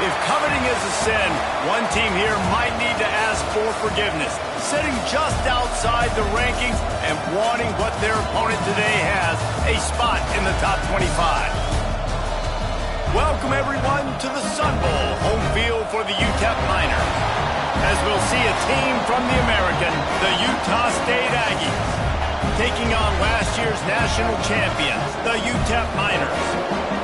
If coveting is a sin, one team here might need to ask for forgiveness, sitting just outside the rankings and wanting what their opponent today has, a spot in the top 25. Welcome, everyone, to the Sun Bowl, home field for the UTEP Miners. As we'll see a team from the American, the Utah State Aggies, taking on last year's national champions, the UTEP Miners.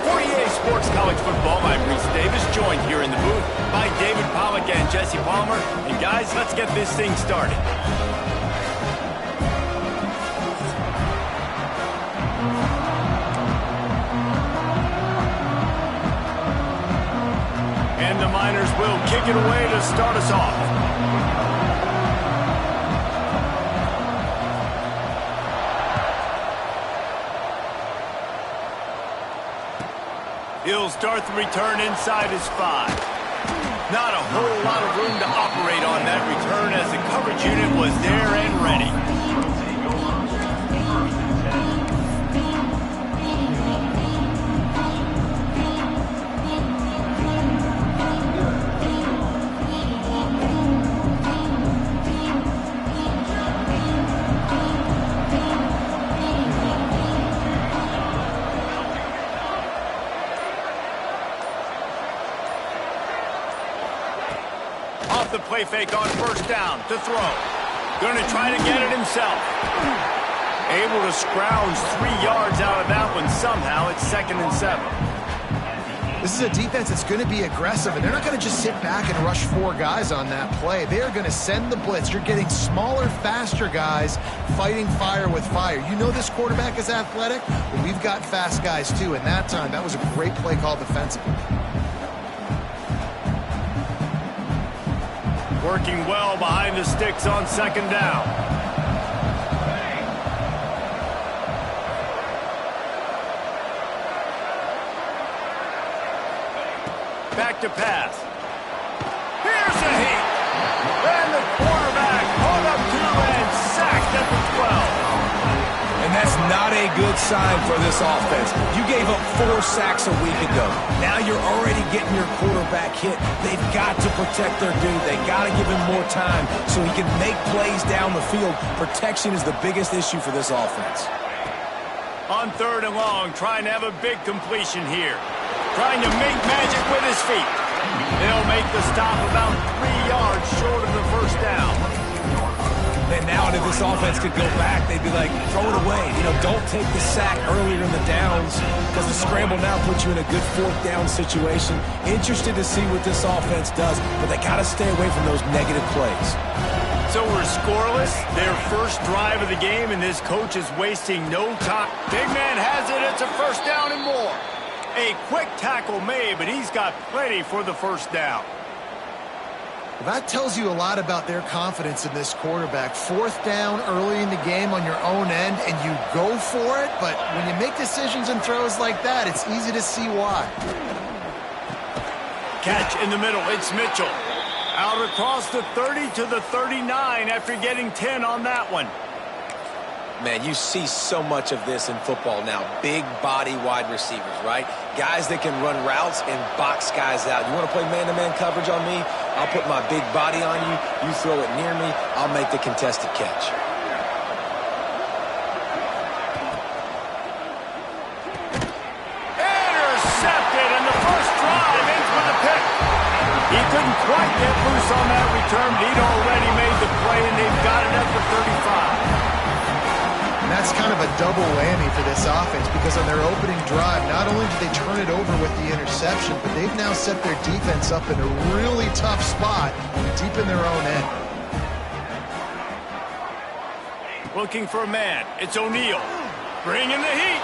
For EA Sports College Football, I'm Reese Davis, joined here in the booth by David Pollack and Jesse Palmer. And guys, let's get this thing started. And the Miners will kick it away to start us off. He'll start the return inside his 5. Not a whole lot of room to operate on that return as the coverage unit was there and ready. The play fake on first down to throw. Going to try to get it himself. Able to scrounge 3 yards out of that one somehow. It's 2nd and 7. This is a defense that's going to be aggressive, and they're not going to just sit back and rush 4 guys on that play. They are going to send the blitz. You're getting smaller, faster guys fighting fire with fire. You know this quarterback is athletic, but we've got fast guys too. And that time, that was a great play call defensively. Working well behind the sticks on 2nd down. Back to pass. Here's a hit. And the quarterback pulled up 2 and sacked at the 12. And that's not a good sign for this offense. You gave up 4 sacks a week ago. Now you're already getting your quarterback hit. They've got to protect their dude. They got to give him more time so he can make plays down the field. Protection is the biggest issue for this offense. On 3rd and long, trying to have a big completion here. Trying to make magic with his feet. They'll make the stop about 3 yards short of the first down. And now if this offense could go back, they'd be like, throw it away. You know, don't take the sack earlier in the downs because the scramble now puts you in a good 4th down situation. Interested to see what this offense does, but they got to stay away from those negative plays. So we're scoreless, their first drive of the game, and this coach is wasting no time. Big man has it, it's a 1st down and more. A quick tackle made, but he's got plenty for the 1st down. Well, that tells you a lot about their confidence in this quarterback. 4th down early in the game on your own end, and you go for it, but when you make decisions and throws like that, it's easy to see why. Catch in the middle, it's Mitchell. Out across the 30 to the 39 after getting 10 on that one. Man, you see so much of this in football now. Big body wide receivers, right? Guys that can run routes and box guys out. You want to play man-to-man coverage on me? I'll put my big body on you. You throw it near me, I'll make the contested catch. Intercepted, and the first drive ends with a pick. He couldn't quite get loose on that return, but he'd already made the play, and they've got it at the 35. That's kind of a double whammy for this offense because on their opening drive, not only did they turn it over with the interception, but they've now set their defense up in a really tough spot deep in their own end. Looking for a man. It's O'Neal. Bringing the heat.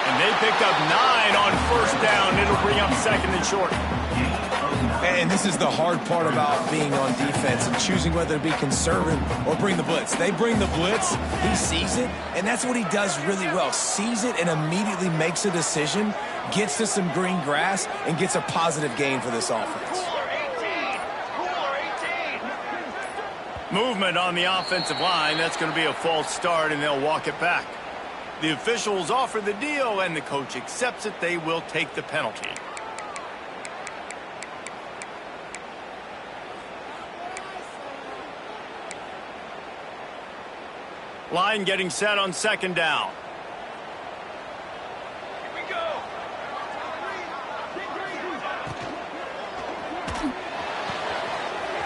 And they picked up 9 on 1st down. It'll bring up 2nd and short. And this is the hard part about being on defense and choosing whether to be conservative or bring the blitz. They bring the blitz, he sees it, and that's what he does really well. Sees it and immediately makes a decision, gets to some green grass, and gets a positive gain for this offense. Movement on the offensive line. That's going to be a false start, and they'll walk it back. The officials offer the deal, and the coach accepts it. They will take the penalty. Line getting set on second down. Here we go.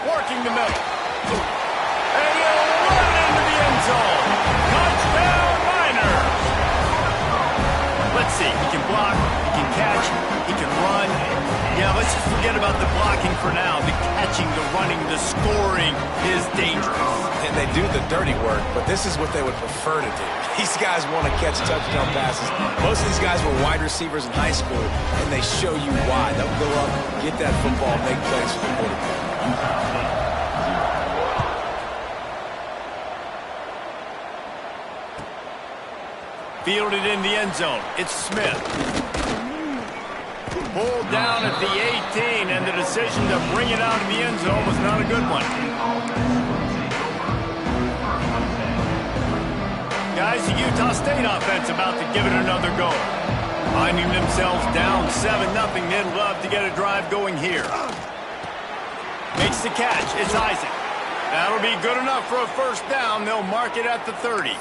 Working the middle. And he'll run into the end zone. Touchdown, Niners. Let's see. He can block, he can catch, he can run. Yeah, let's just forget about the blocking for now. The catching, the running, the scoring is dangerous. And they do the dirty work, but this is what they would prefer to do. These guys want to catch touchdown passes. Most of these guys were wide receivers in high school, and they show you why. They'll go up, get that football, make plays for the quarterback. Fielded in the end zone. It's Smith. Pulled down at the 18, and the decision to bring it out of the end zone was not a good one. Guys, the Utah State offense about to give it another go. Finding themselves down 7-0. They'd love to get a drive going here. Makes the catch. It's Isaac. That'll be good enough for a first down. They'll mark it at the 30.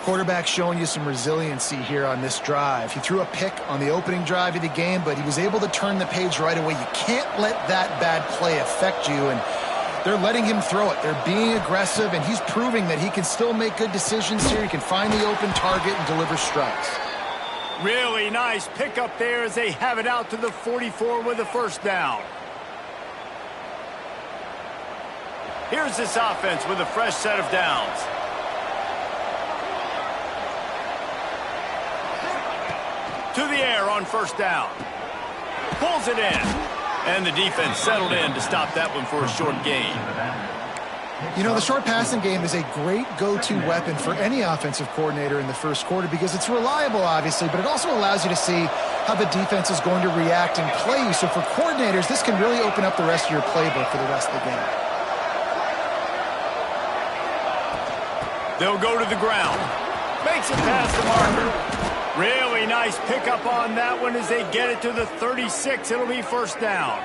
Quarterback showing you some resiliency here on this drive. He threw a pick on the opening drive of the game, but he was able to turn the page right away. You can't let that bad play affect you, and they're letting him throw it. They're being aggressive, and he's proving that he can still make good decisions here. He can find the open target and deliver strikes. Really nice pickup there as they have it out to the 44 with a first down. Here's this offense with a fresh set of downs. To the air on first down. Pulls it in. And the defense settled in to stop that one for a short gain. You know, the short passing game is a great go-to weapon for any offensive coordinator in the first quarter because it's reliable, obviously, but it also allows you to see how the defense is going to react and play you. So for coordinators, this can really open up the rest of your playbook for the rest of the game. They'll go to the ground. Makes it past the marker. Really nice pickup on that one as they get it to the 36. It'll be first down.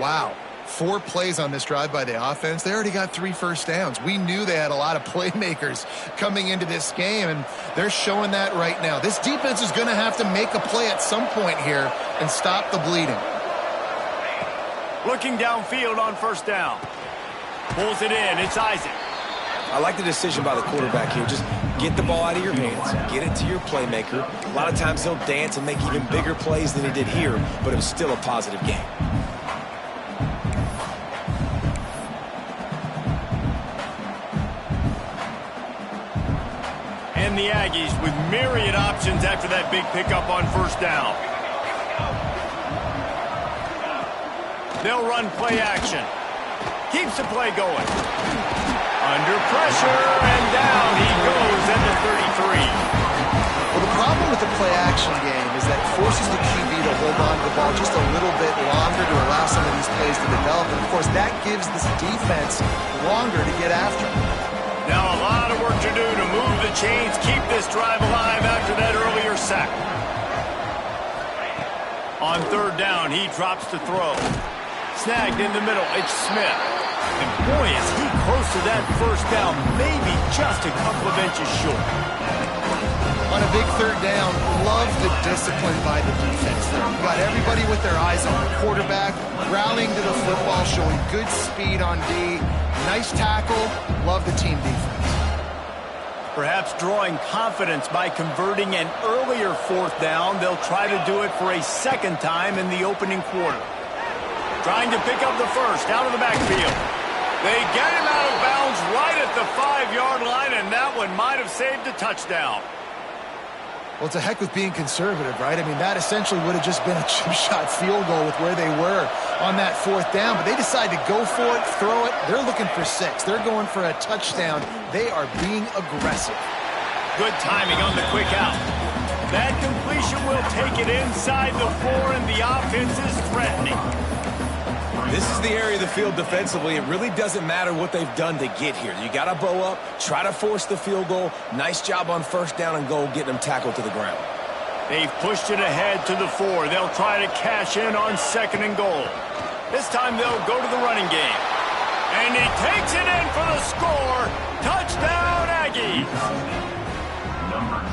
Wow. 4 plays on this drive by the offense. They already got 3 first downs. We knew they had a lot of playmakers coming into this game, and they're showing that right now. This defense is going to have to make a play at some point here and stop the bleeding. Looking downfield on first down. Pulls it in. It's Isaac. I like the decision by the quarterback here. Just get the ball out of your hands, get it to your playmaker. A lot of times he'll dance and make even bigger plays than he did here, but it was still a positive game. And the Aggies with myriad options after that big pickup on first down. They'll run play action. Keeps the play going. Under pressure, and down he goes at the 33. Well, the problem with the play-action game is that it forces the QB to hold on to the ball just a little bit longer to allow some of these plays to develop. And, of course, that gives this defense longer to get after. Now a lot of work to do to move the chains, keep this drive alive after that earlier sack. On third down, he drops to throw. Snagged in the middle, it's Smith. And boy, is he close to that first down, maybe just a couple of inches short. On a big third down, love the discipline by the defense there. You got everybody with their eyes on the quarterback, rallying to the football, showing good speed on D. Nice tackle, love the team defense. Perhaps drawing confidence by converting an earlier fourth down, they'll try to do it for a second time in the opening quarter. Trying to pick up the first out of the backfield. They get him out of bounds right at the 5-yard line, and that one might have saved a touchdown. Well, it's a heck with being conservative, right? I mean, that essentially would have just been a chip shot field goal with where they were on that fourth down, but they decided to go for it, throw it. They're looking for 6. They're going for a touchdown. They are being aggressive. Good timing on the quick out. That completion will take it inside the 4, and the offense is threatening. This is the area of the field defensively. It really doesn't matter what they've done to get here. You got to bow up, try to force the field goal. Nice job on first down and goal, getting them tackled to the ground. They've pushed it ahead to the 4. They'll try to cash in on second and goal. This time they'll go to the running game. And he takes it in for the score. Touchdown, Aggies.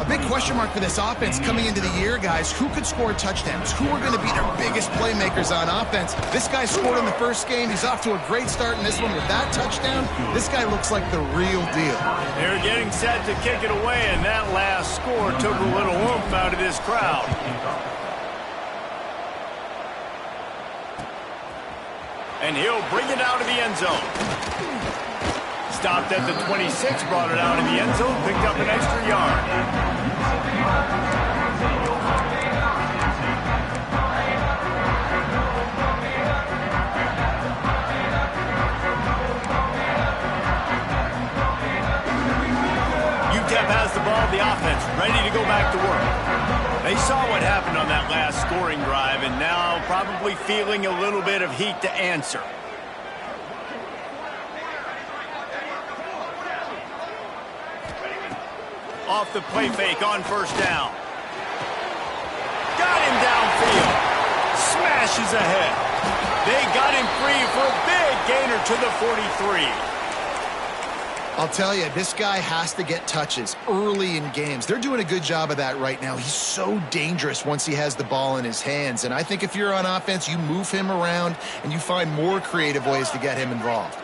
A big question mark for this offense coming into the year, guys. Who could score touchdowns? Who are going to be their biggest playmakers on offense? This guy scored in the first game. He's off to a great start in this one with that touchdown. This guy looks like the real deal. They're getting set to kick it away, and that last score took a little oomph out of this crowd. And he'll bring it out of the end zone. Stopped at the 26, brought it out in the end zone, picked up an extra yard. UTEP has the ball, the offense ready to go back to work. They saw what happened on that last scoring drive, and now probably feeling a little bit of heat to answer. Off the play fake on first down. Got him downfield. Smashes ahead. They got him free for a big gainer to the 43. I'll tell you, this guy has to get touches early in games. They're doing a good job of that right now. He's so dangerous once he has the ball in his hands. And I think if you're on offense, you move him around and you find more creative ways to get him involved.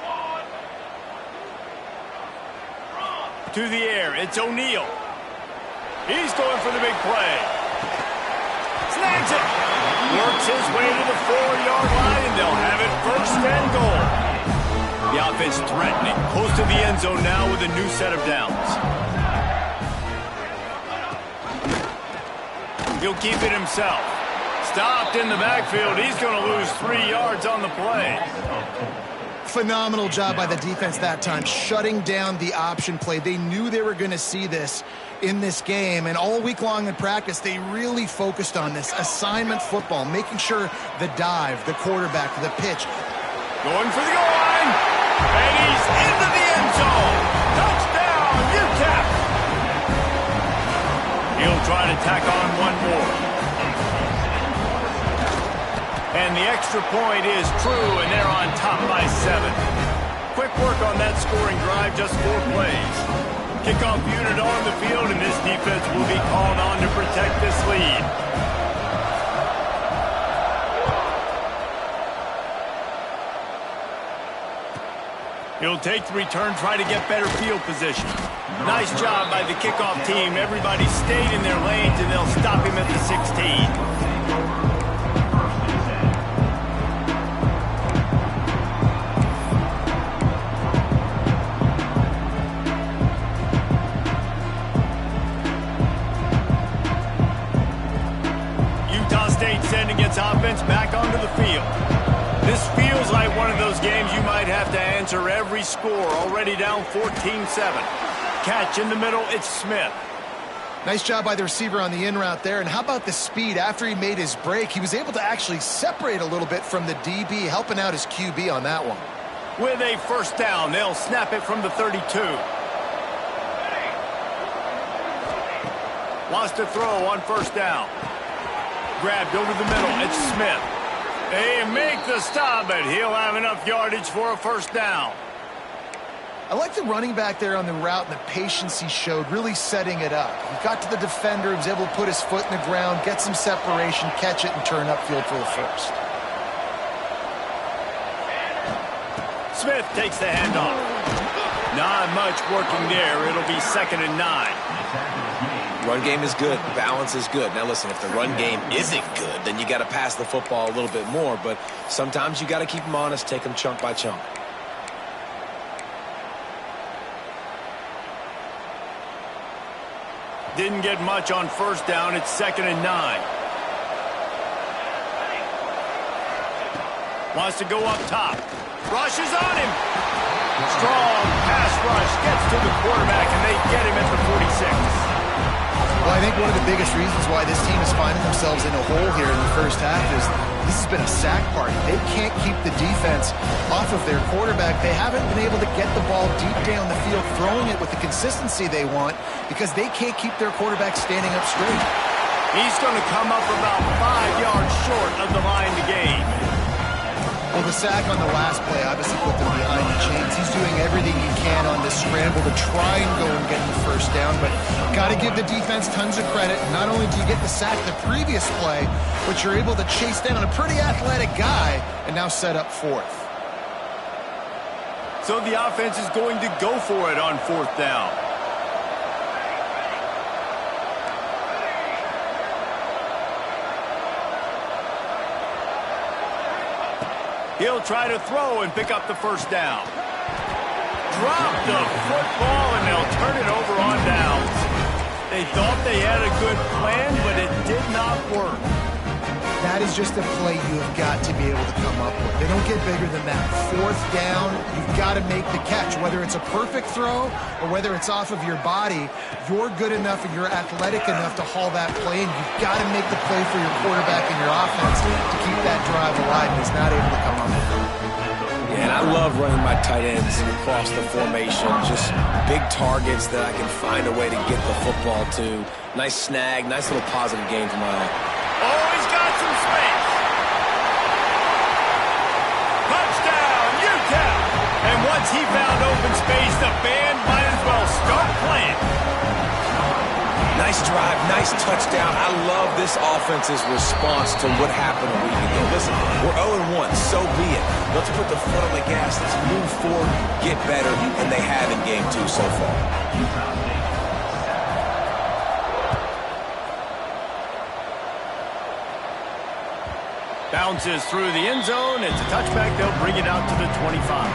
To the air, it's O'Neal. He's going for the big play. Snags it. Works his way to the 4-yard line, and they'll have it first and goal. The offense threatening, close to the end zone now with a new set of downs. He'll keep it himself. Stopped in the backfield. He's going to lose 3 yards on the play. Phenomenal job by the defense that time, shutting down the option play. They knew they were going to see this in this game, and all week long in practice, they really focused on this assignment football, making sure the dive, the quarterback, the pitch. Going for the goal line, and he's into the end zone. Touchdown, UTEP. He'll try to tack on one more. And the extra point is true, and they're on top by 7. Quick work on that scoring drive, just 4 plays. Kickoff unit on the field, and this defense will be called on to protect this lead. He'll take the return, try to get better field position. Nice job by the kickoff team. Everybody stayed in their lanes, and they'll stop him at the 16. Sending its offense back onto the field. This feels like one of those games you might have to answer every score. Already down 14-7. Catch in the middle, it's Smith. Nice job by the receiver on the in route there. And how about the speed? After he made his break, he was able to actually separate a little bit from the DB, helping out his QB on that one. With a first down, they'll snap it from the 32. Wants to throw on first down. Grabbed over the middle, it's Smith. They make the stop, but he'll have enough yardage for a first down. I like the running back there on the route and the patience he showed, really setting it up. He got to the defender, he was able to put his foot in the ground, get some separation, catch it, and turn upfield for the first. Smith takes the handoff. Not much working there. It'll be 2nd and 9. Run game is good. Balance is good. Now, listen, if the run game isn't good, then you got to pass the football a little bit more. But sometimes you got to keep them honest, take them chunk by chunk. Didn't get much on first down. It's 2nd and 9. Wants to go up top. Rushes on him. Strong pass rush. Gets to the quarterback, and they get him at the 46. Well, I think one of the biggest reasons why this team is finding themselves in a hole here in the first half is this has been a sack party. They can't keep the defense off of their quarterback. They haven't been able to get the ball deep down the field, throwing it with the consistency they want because they can't keep their quarterback standing up straight. He's going to come up about 5 yards short of the line to gain. Well, the sack on the last play obviously put them behind the chains. He's doing everything he can on this scramble to try and go and get the first down, but got to give the defense tons of credit. Not only do you get the sack the previous play, but you're able to chase down a pretty athletic guy and now set up fourth. So the offense is going to go for it on fourth down. He'll try to throw and pick up the first down. Drop the football, and they'll turn it over on downs. They thought they had a good plan, but it did not work. That is just a play you have got to be able to come up with. They don't get bigger than that. Fourth down, you've got to make the catch. Whether it's a perfect throw or whether it's off of your body, you're good enough and you're athletic enough to haul that play, and you've got to make the play for your quarterback and your offense to keep that drive alive, and he's not able to come up with it. Yeah, and I love running my tight ends across the formation. Just big targets that I can find a way to get the football to. Nice snag, nice little positive gain for my eye. Oh, he's got some space. Touchdown, UTEP. And once he found open space, the band might as well start playing. Nice drive, nice touchdown. I love this offense's response to what happened a week ago. Listen, we're 0-1, so be it. Let's put the foot on the gas. Let's move forward, get better, and they have in game 2 so far. Bounces through the end zone. It's a touchback. They'll bring it out to the 25.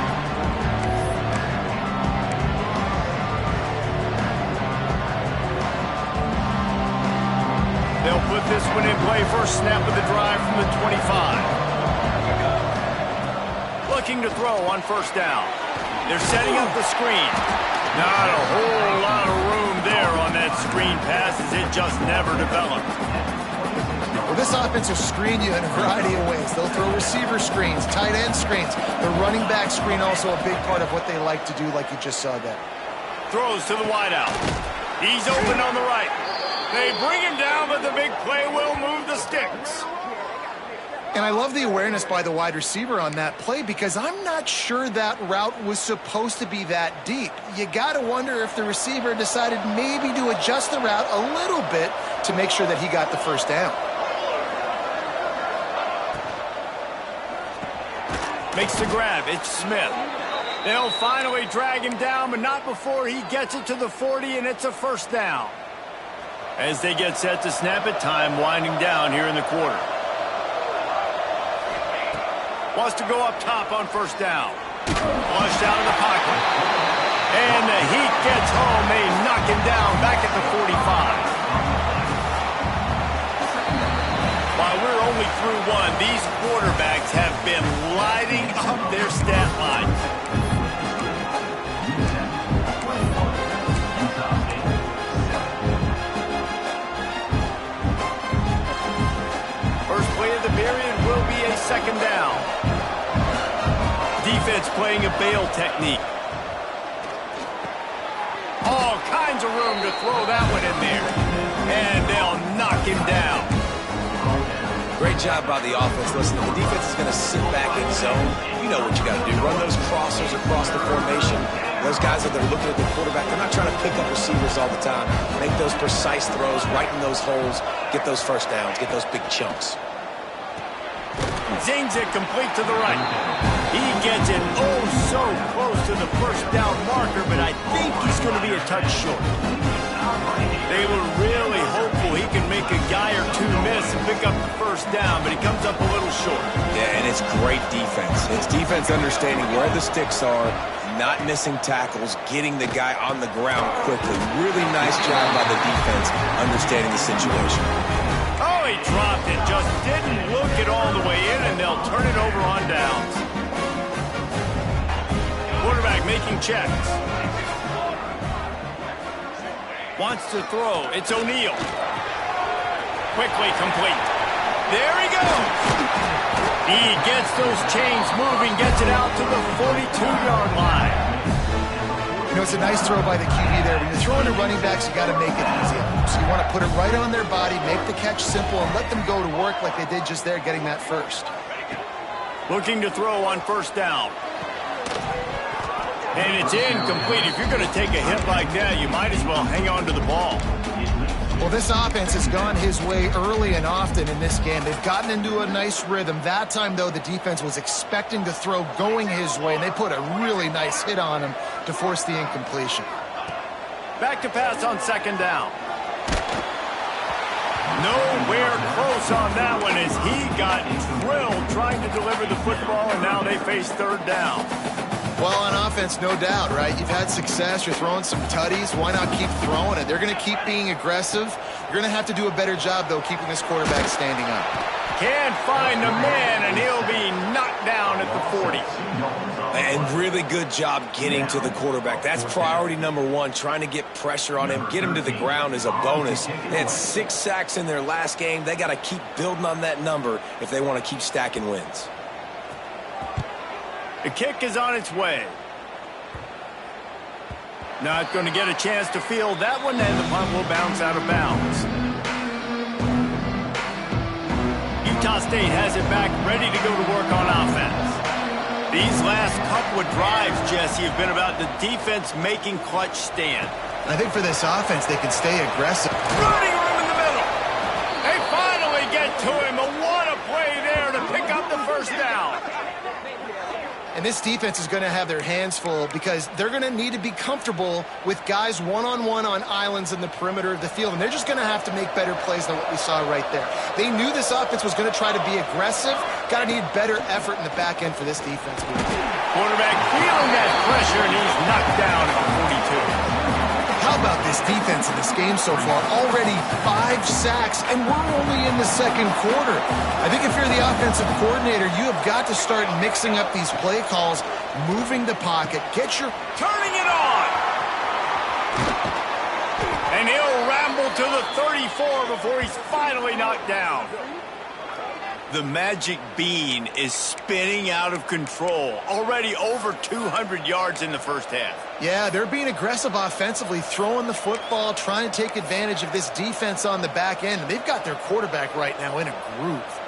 They'll put this one in play. First snap of the drive from the 25. Looking to throw on first down. They're setting up the screen. Not a whole lot of room there on that screen pass, as it just never developed. Well, this offense will screen you in a variety of ways. They'll throw receiver screens, tight end screens. The running back screen also a big part of what they like to do, like you just saw there. Throws to the wideout. He's open on the right. They bring him down, but the big play will move the sticks. And I love the awareness by the wide receiver on that play, because I'm not sure that route was supposed to be that deep. You got to wonder if the receiver decided maybe to adjust the route a little bit to make sure that he got the first down. Makes the grab. It's Smith. They'll finally drag him down, but not before he gets it to the 40, and it's a first down. As they get set to snap it, time winding down here in the quarter. Wants to go up top on first down. Flushed out of the pocket. And the heat gets home. They knock him down back at the 45. While we're only through one, these quarterbacks have been lighting up their stat lines. First play of the period will be a second down. Defense playing a bail technique. All kinds of room to throw that one in there. And they'll knock him down. Great job by the offense. Listen, the defense is going to sit back in zone. You know what you got to do. Run those crossers across the formation. Those guys that are looking at the quarterback, they're not trying to pick up receivers all the time. Make those precise throws, right in those holes, get those first downs, get those big chunks. Zings it complete to the right. He gets it oh so close to the first down marker, but I think he's going to be a touch short. They were really hopeful he can make a guy or two miss and pick up the first down, but he comes up a little short. Yeah, and it's great defense. It's defense understanding where the sticks are, not missing tackles, getting the guy on the ground quickly. Really nice job by the defense understanding the situation. Oh, he dropped it. Just didn't look it all the way in, and they'll turn it over on downs. Quarterback making checks. Wants to throw. It's O'Neal. Quickly complete. There he goes. He gets those chains moving, gets it out to the 42-yard line. You know, it's a nice throw by the QB there. When you're throwing to running backs, you got to make it easy. So you want to put it right on their body, make the catch simple, and let them go to work like they did just there, getting that first. Looking to throw on first down. And it's incomplete. If you're going to take a hit like that, you might as well hang on to the ball. Well, this offense has gone his way early and often in this game. They've gotten into a nice rhythm. That time, though, the defense was expecting to throw going his way, and they put a really nice hit on him to force the incompletion. Back to pass on second down. Nowhere close on that one as he got drilled trying to deliver the football, and now they face third down. Well, on offense, no doubt, right? You've had success. You're throwing some tutties. Why not keep throwing it? They're going to keep being aggressive. You're going to have to do a better job, though, keeping this quarterback standing up. Can't find the man, and he'll be knocked down at the 40. And really good job getting to the quarterback. That's priority number one, trying to get pressure on him. Get him to the ground is a bonus. They had 6 sacks in their last game. They got to keep building on that number if they want to keep stacking wins. The kick is on its way. Not going to get a chance to field that one, and the punt will bounce out of bounds. Utah State has it back, ready to go to work on offense. These last couple of drives, Jesse, have been about the defense making clutch stand. I think for this offense, they can stay aggressive. Running room in the middle. They finally get to him. What a play there to pick up the first down. And this defense is going to have their hands full because they're going to need to be comfortable with guys one-on-one on islands in the perimeter of the field. And they're just going to have to make better plays than what we saw right there. They knew this offense was going to try to be aggressive. Got to need better effort in the back end for this defense. Quarterback feeling that pressure, and he's knocked down at the 42. How about this defense in this game so far? Already 5 sacks, and we're only in the second quarter. I think if you're the offensive coordinator, you have got to start mixing up these play calls, moving the pocket, turning it on. And he'll ramble to the 34 before he's finally knocked down. The magic bean is spinning out of control. Already over 200 yards in the first half. Yeah, they're being aggressive offensively, throwing the football, trying to take advantage of this defense on the back end. And they've got their quarterback right now in a groove.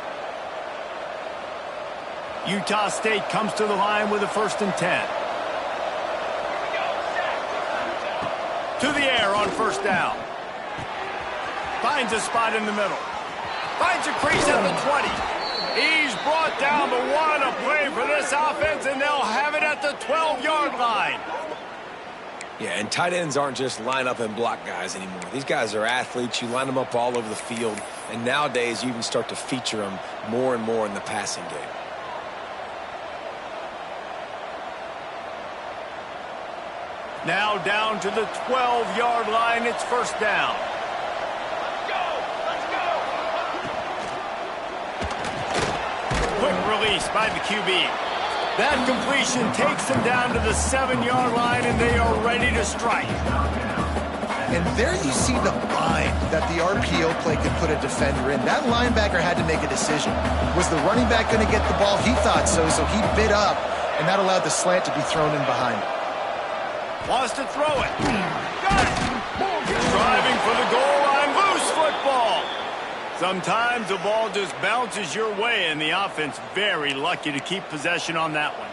Utah State comes to the line with a 1st and 10. To the air on first down. Finds a spot in the middle. Finds a crease at the 20. He's brought down, but what a play for this offense, and they'll have it at the 12-yard line. Yeah, and tight ends aren't just line up and block guys anymore. These guys are athletes. You line them up all over the field, and nowadays you even start to feature them more and more in the passing game. Now down to the 12-yard line. It's first down. Quick release by the QB. That completion takes them down to the 7-yard line, and they are ready to strike. And there you see the bind that the RPO play could put a defender in. That linebacker had to make a decision. Was the running back going to get the ball? He thought so, so he bit up, and that allowed the slant to be thrown in behind him. Wants to throw it. Got it. Driving for the goal line. Loose football. Sometimes the ball just bounces your way, and the offense very lucky to keep possession on that one.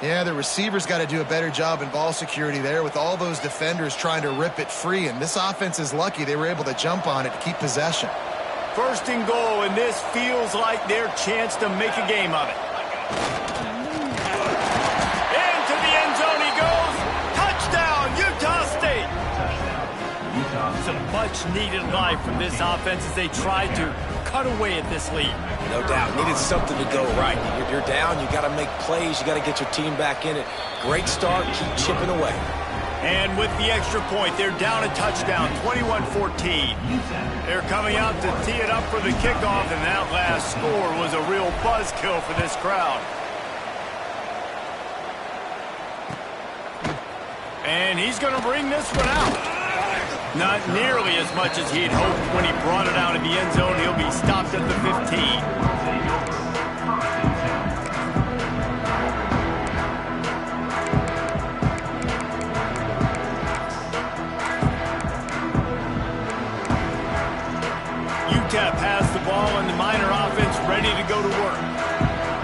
Yeah, the receivers got to do a better job in ball security there with all those defenders trying to rip it free, and this offense is lucky they were able to jump on it to keep possession. 1st and goal, and this feels like their chance to make a game of it. Into the end zone he goes. Touchdown, Utah State. It's a much-needed life from this offense as they try to cut away at this lead. No doubt. Needed something to go right. You're down. You got to make plays. You got to get your team back in it. Great start. Keep chipping away. And with the extra point, they're down a touchdown, 21-14. They're coming out to tee it up for the kickoff, and that last score was a real buzzkill for this crowd. And he's going to bring this one out. Not nearly as much as he'd hoped when he brought it out in the end zone. He'll be stopped at the 15. UTEP has the ball, and the Miner offense ready to go to work.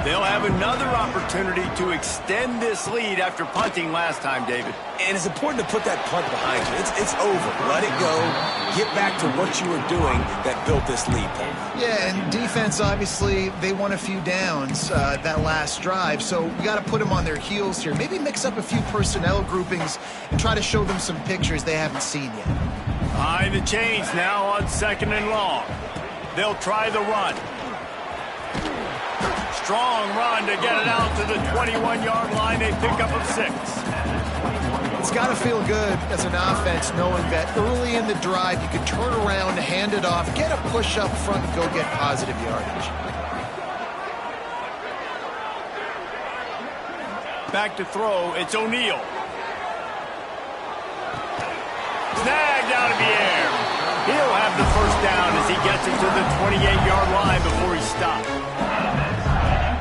They'll have a opportunity to extend this lead after punting last time, David. And it's important to put that punt behind you. It's over. Let it go. Get back to what you were doing that built this lead, Paul. Yeah, and defense, obviously, they won a few downs that last drive, so you got to put them on their heels here. Maybe mix up a few personnel groupings and try to show them some pictures they haven't seen yet. Behind the chains now on 2nd and long. They'll try the run. Strong run to get it out to the 21-yard line. They pick up of 6. It's got to feel good as an offense knowing that early in the drive you can turn around, hand it off, get a push up front, and go get positive yardage. Back to throw, it's O'Neal. Snagged out of the air. He'll have the first down as he gets it to the 28-yard line before he stopped.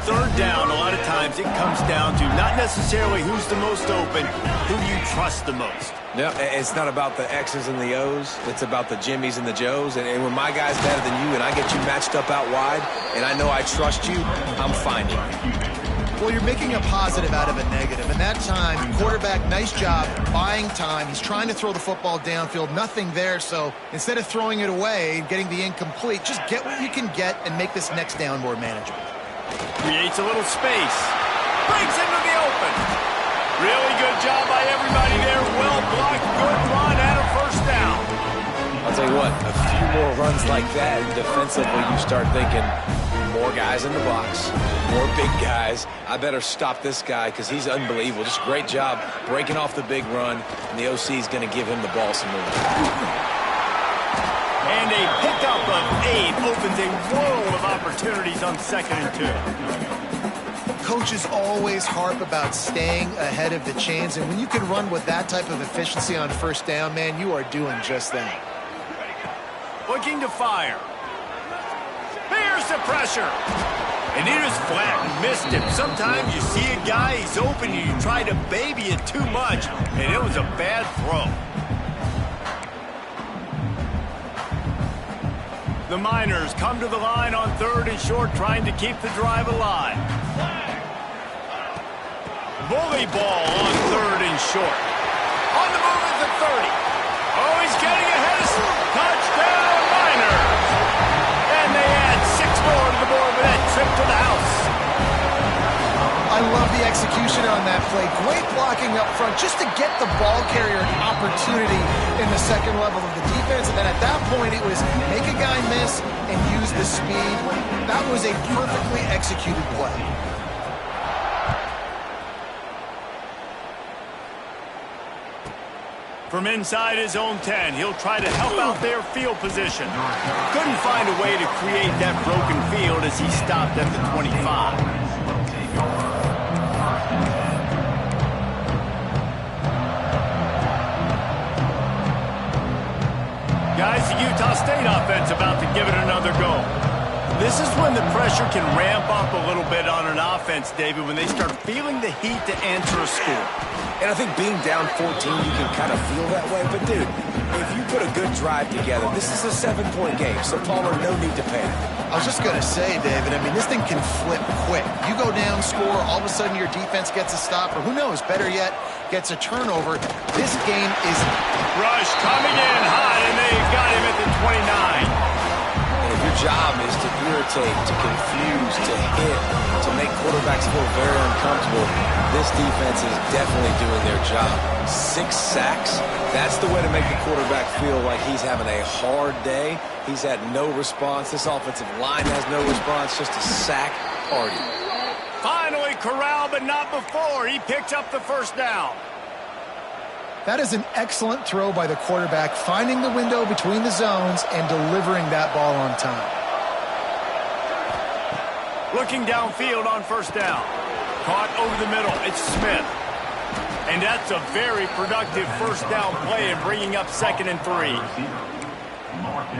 3rd down, a lot of times it comes down to not necessarily who's the most open, who do you trust the most. No, it's not about the X's and the O's. It's about the Jimmys and the Joes. And when my guy's better than you and I get you matched up out wide and I know I trust you, I'm finding you. Well, you're making a positive out of a negative. And that time, quarterback, nice job, buying time. He's trying to throw the football downfield. Nothing there, so instead of throwing it away, getting the incomplete, just get what you can get and make this next down more manageable. Creates a little space. Breaks into the open. Really good job by everybody there. Well blocked, good run, and a first down. I'll tell you what, a few more runs like that, defensively you start thinking more guys in the box, more big guys. I better stop this guy because he's unbelievable. Just great job breaking off the big run, and the OC is going to give him the ball some more. And a pickup of 8 opens a world of opportunities on 2nd and 2. Coaches always harp about staying ahead of the chains, and when you can run with that type of efficiency on 1st down, man, you are doing just that. Looking to fire. Here's the pressure. And he just flat and missed him. Sometimes you see a guy, he's open, and you try to baby it too much, and it was a bad throw. The Miners come to the line on 3rd and short, trying to keep the drive alive. Bully ball on 3rd and short. On the move at the 30. Oh, he's getting ahead of touchdown Miners. And they add 6 more to the board with that trip to the house. I love the execution on that play. Great blocking up front just to get the ball carrier an opportunity in the 2nd level of the defense. And then at that point, it was make a guy miss and use the speed. That was a perfectly executed play. From inside his own 10, he'll try to help out their field position. Couldn't find a way to create that broken field as he stopped at the 25. Guys, the Utah State offense about to give it another go. This is when the pressure can ramp up a little bit on an offense, David, when they start feeling the heat to answer a score. And I think being down 14, you can kind of feel that way. But, dude, if you put a good drive together, this is a 7-point game. So, Palmer, no need to panic. I was just going to say, David, I mean, this thing can flip quick. You go down, score, all of a sudden your defense gets a stop, or who knows, better yet, gets a turnover. This game is... Rush coming in high, and they've got him at the 29. And if your job is to irritate, to confuse, to hit, to make quarterbacks feel very uncomfortable, this defense is definitely doing their job. 6 sacks, that's the way to make the quarterback feel like he's having a hard day. He's had no response. This offensive line has no response, just a sack party. Finally corralled, but not before. He picked up the first down. That is an excellent throw by the quarterback, finding the window between the zones and delivering that ball on time. Looking downfield on first down. Caught over the middle. It's Smith. And that's a very productive first down play in bringing up 2nd and 3.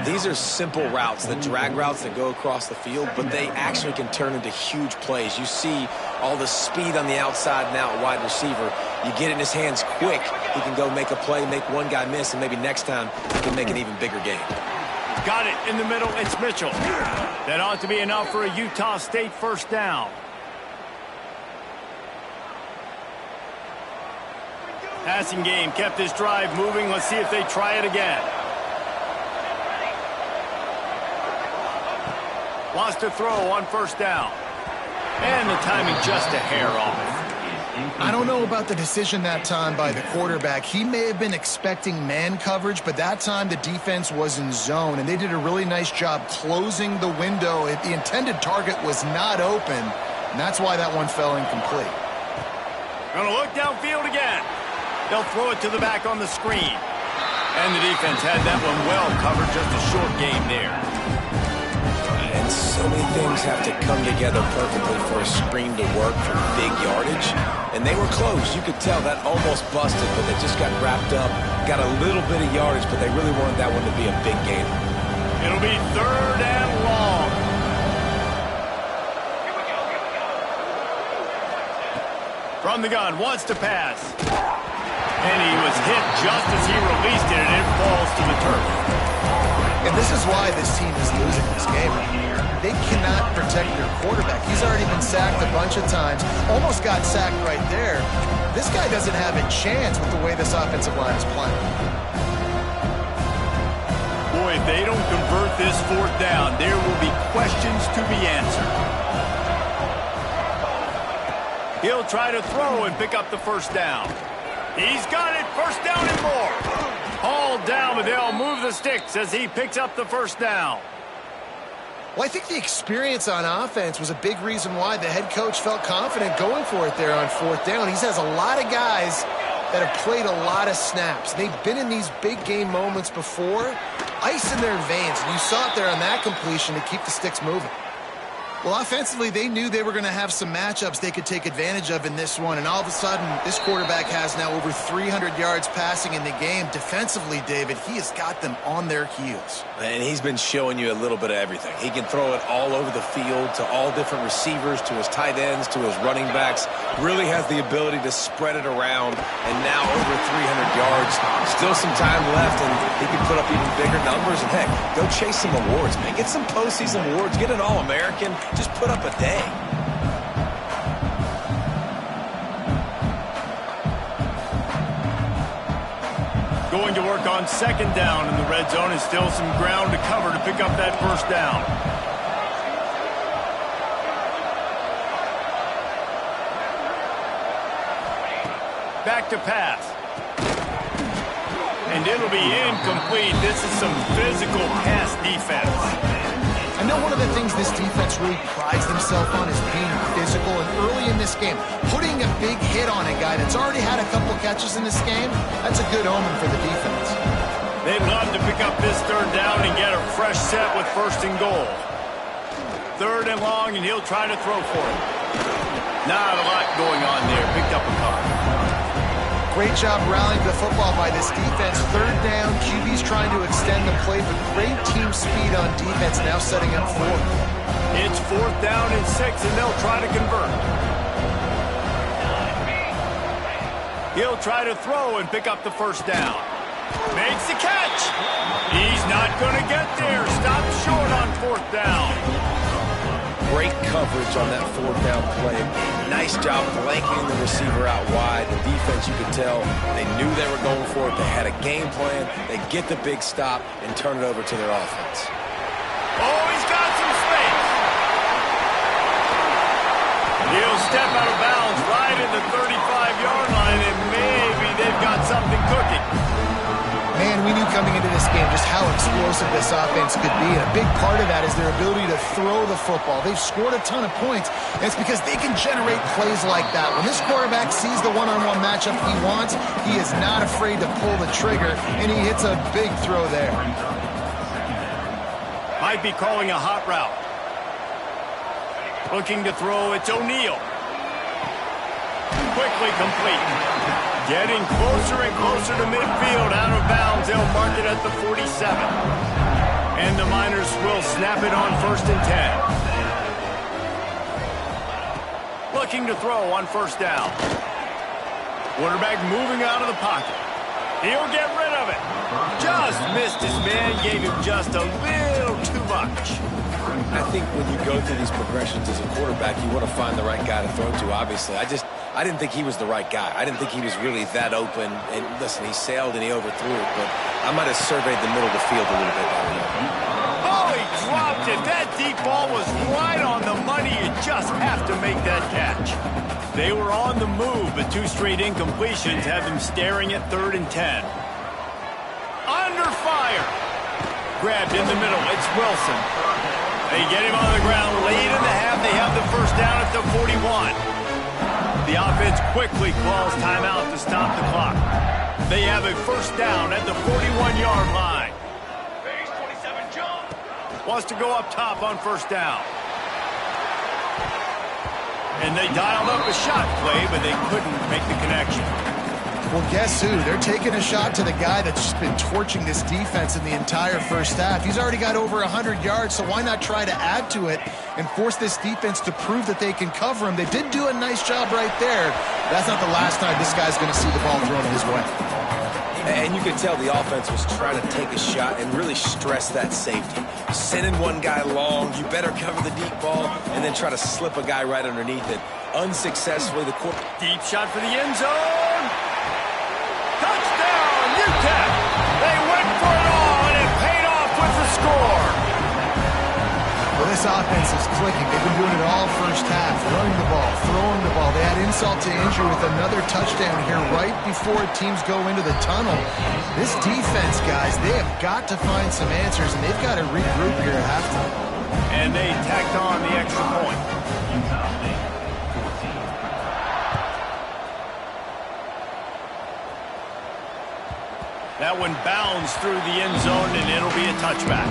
These are simple routes, the drag routes that go across the field, but they actually can turn into huge plays. You see all the speed on the outside and out wide receiver. You get it in his hands quick, he can go make a play, make one guy miss, and maybe next time he can make an even bigger game. Got it in the middle, it's Mitchell. That ought to be enough for a Utah State first down. Passing game kept this drive moving. Let's see if they try it again. Wants to throw on first down. And the timing just a hair off. I don't know about the decision that time by the quarterback. He may have been expecting man coverage, but that time the defense was in zone, and they did a really nice job closing the window. The intended target was not open, and that's why that one fell incomplete. Gonna look downfield again. They'll throw it to the back on the screen. And the defense had that one well covered, just a short game there. And so many things have to come together perfectly for a screen to work for big yardage. And they were close. You could tell that almost busted, but they just got wrapped up, got a little bit of yardage, but they really wanted that one to be a big game. It'll be 3rd and long. From the gun, wants to pass. And he was hit just as he released it, and it falls to the turf. And this is why this team is losing this game. They cannot protect their quarterback. He's already been sacked a bunch of times. Almost got sacked right there. This guy doesn't have a chance with the way this offensive line is playing. Boy, if they don't convert this 4th down, there will be questions to be answered. He'll try to throw and pick up the first down. He's got it. First down and more. Hauled down, but they'll move the sticks as he picks up the first down. Well, I think the experience on offense was a big reason why the head coach felt confident going for it there on 4th down. He has a lot of guys that have played a lot of snaps. They've been in these big game moments before. Ice in their veins, and you saw it there on that completion to keep the sticks moving. Well, offensively, they knew they were going to have some matchups they could take advantage of in this one, and all of a sudden, this quarterback has now over 300 yards passing in the game. Defensively, David, he has got them on their heels. And he's been showing you a little bit of everything. He can throw it all over the field to all different receivers, to his tight ends, to his running backs. Really has the ability to spread it around, and now over 300 yards. Still some time left, and he can put up even bigger numbers. And heck, go chase some awards, man. Get some postseason awards. Get an All-American. Just put up a day. Going to work on 2nd down in the red zone, and still some ground to cover to pick up that first down. Back to pass. And it'll be incomplete. This is some physical pass defense. I know one of the things this defense really prides themselves on is being physical, and early in this game, putting a big hit on a guy that's already had a couple catches in this game, that's a good omen for the defense. They'd love to pick up this 3rd down and get a fresh set with 1st and goal. 3rd and long, and he'll try to throw for it. Not a lot going on there. Picked up a couple. Great job rallying the football by this defense. 3rd down, QB's trying to extend the play, but great team speed on defense now setting up 4th. It's 4th down and 6, and they'll try to convert. He'll try to throw and pick up the first down. Makes the catch. He's not going to get there. Stop short on 4th down. Great coverage on that 4th down play. Nice job blanketing the receiver out wide. The defense, you could tell, they knew they were going for it. They had a game plan. They get the big stop and turn it over to their offense. Oh, he's got some space. He'll step out of bounds right at the 35-yard line, and maybe they've got something cooking. Man, we knew coming into this game just how explosive this offense could be, and a big part of that is their ability to throw the football. They've scored a ton of points, and it's because they can generate plays like that. When this quarterback sees the one-on-one matchup he wants, he is not afraid to pull the trigger, and he hits a big throw there. Might be calling a hot route. Looking to throw, it's O'Neal. Quickly complete. Getting closer and closer to midfield. Out of bounds. They'll mark it at the 47. And the Miners will snap it on 1st and 10. Looking to throw on 1st down. Quarterback moving out of the pocket. He'll get rid of it. Just missed his man. Gave him just a little too much. I think when you go through these progressions as a quarterback, you want to find the right guy to throw to, obviously. I didn't think he was the right guy. I didn't think he was really that open. And listen, he sailed and he overthrew it, but I might have surveyed the middle of the field a little bit better. Oh, he dropped it. That deep ball was right on the money. You just have to make that catch. They were on the move, but 2 straight incompletions have them staring at 3rd and 10. Under fire. Grabbed in the middle. It's Wilson. They get him on the ground late in the half. They have the first down at the 41. The offense quickly calls timeout to stop the clock. They have a first down at the 41-yard line. Wants to go up top on first down. And they dialed up a shot play, but they couldn't make the connection. Well, guess who? They're taking a shot to the guy that's just been torching this defense in the entire first half. He's already got over 100 yards, so why not try to add to it and force this defense to prove that they can cover him? They did do a nice job right there. That's not the last time this guy's going to see the ball thrown his way. And you could tell the offense was trying to take a shot and really stress that safety. Sending one guy long, you better cover the deep ball, and then try to slip a guy right underneath it. Unsuccessfully, the court. Deep shot for the end zone. Touchdown, UTEP. They went for it all, and it paid off with the score. Well, this offense is clicking. They've been doing it all first half, running the ball, throwing the ball. They had insult to injury with another touchdown here right before teams go into the tunnel. This defense, guys, they have got to find some answers, and they've got to regroup here at halftime. And they tacked on the extra point. That one bounds through the end zone, and it'll be a touchback.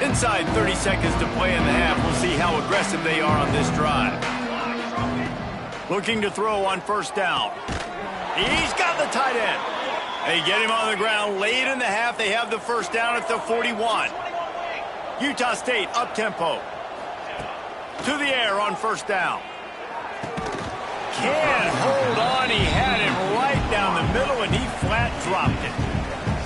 Inside 30 seconds to play in the half. We'll see how aggressive they are on this drive. Looking to throw on first down. He's got the tight end. They get him on the ground late in the half. They have the first down at the 41. Utah State up-tempo. To the air on first down. Can't hold on. He had it right down the middle, and he flat dropped it.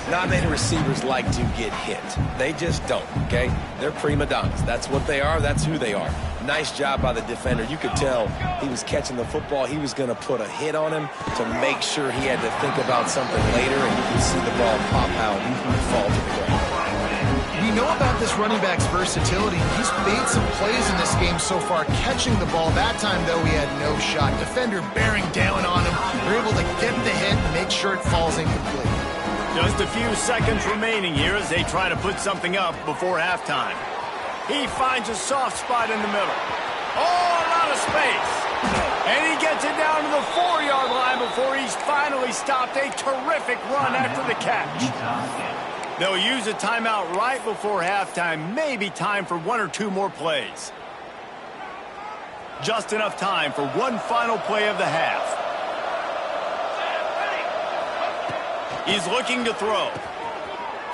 Not many receivers like to get hit. They just don't, okay? They're prima donnas. That's what they are. That's who they are. Nice job by the defender. You could tell he was catching the football. He was going to put a hit on him to make sure he had to think about something later, and you can see the ball pop out and fall to the ground. We know about this running back's versatility. He's made some plays in this game so far, catching the ball. That time, though, he had no shot. Defender bearing down on him. They're able to get the hit and make sure it falls incomplete. Just a few seconds remaining here as they try to put something up before halftime. He finds a soft spot in the middle. Oh, a lot of space. And he gets it down to the 4-yard line before he's finally stopped. A terrific run after the catch. They'll use a timeout right before halftime. Maybe time for 1 or 2 more plays. Just enough time for one final play of the half. He's looking to throw.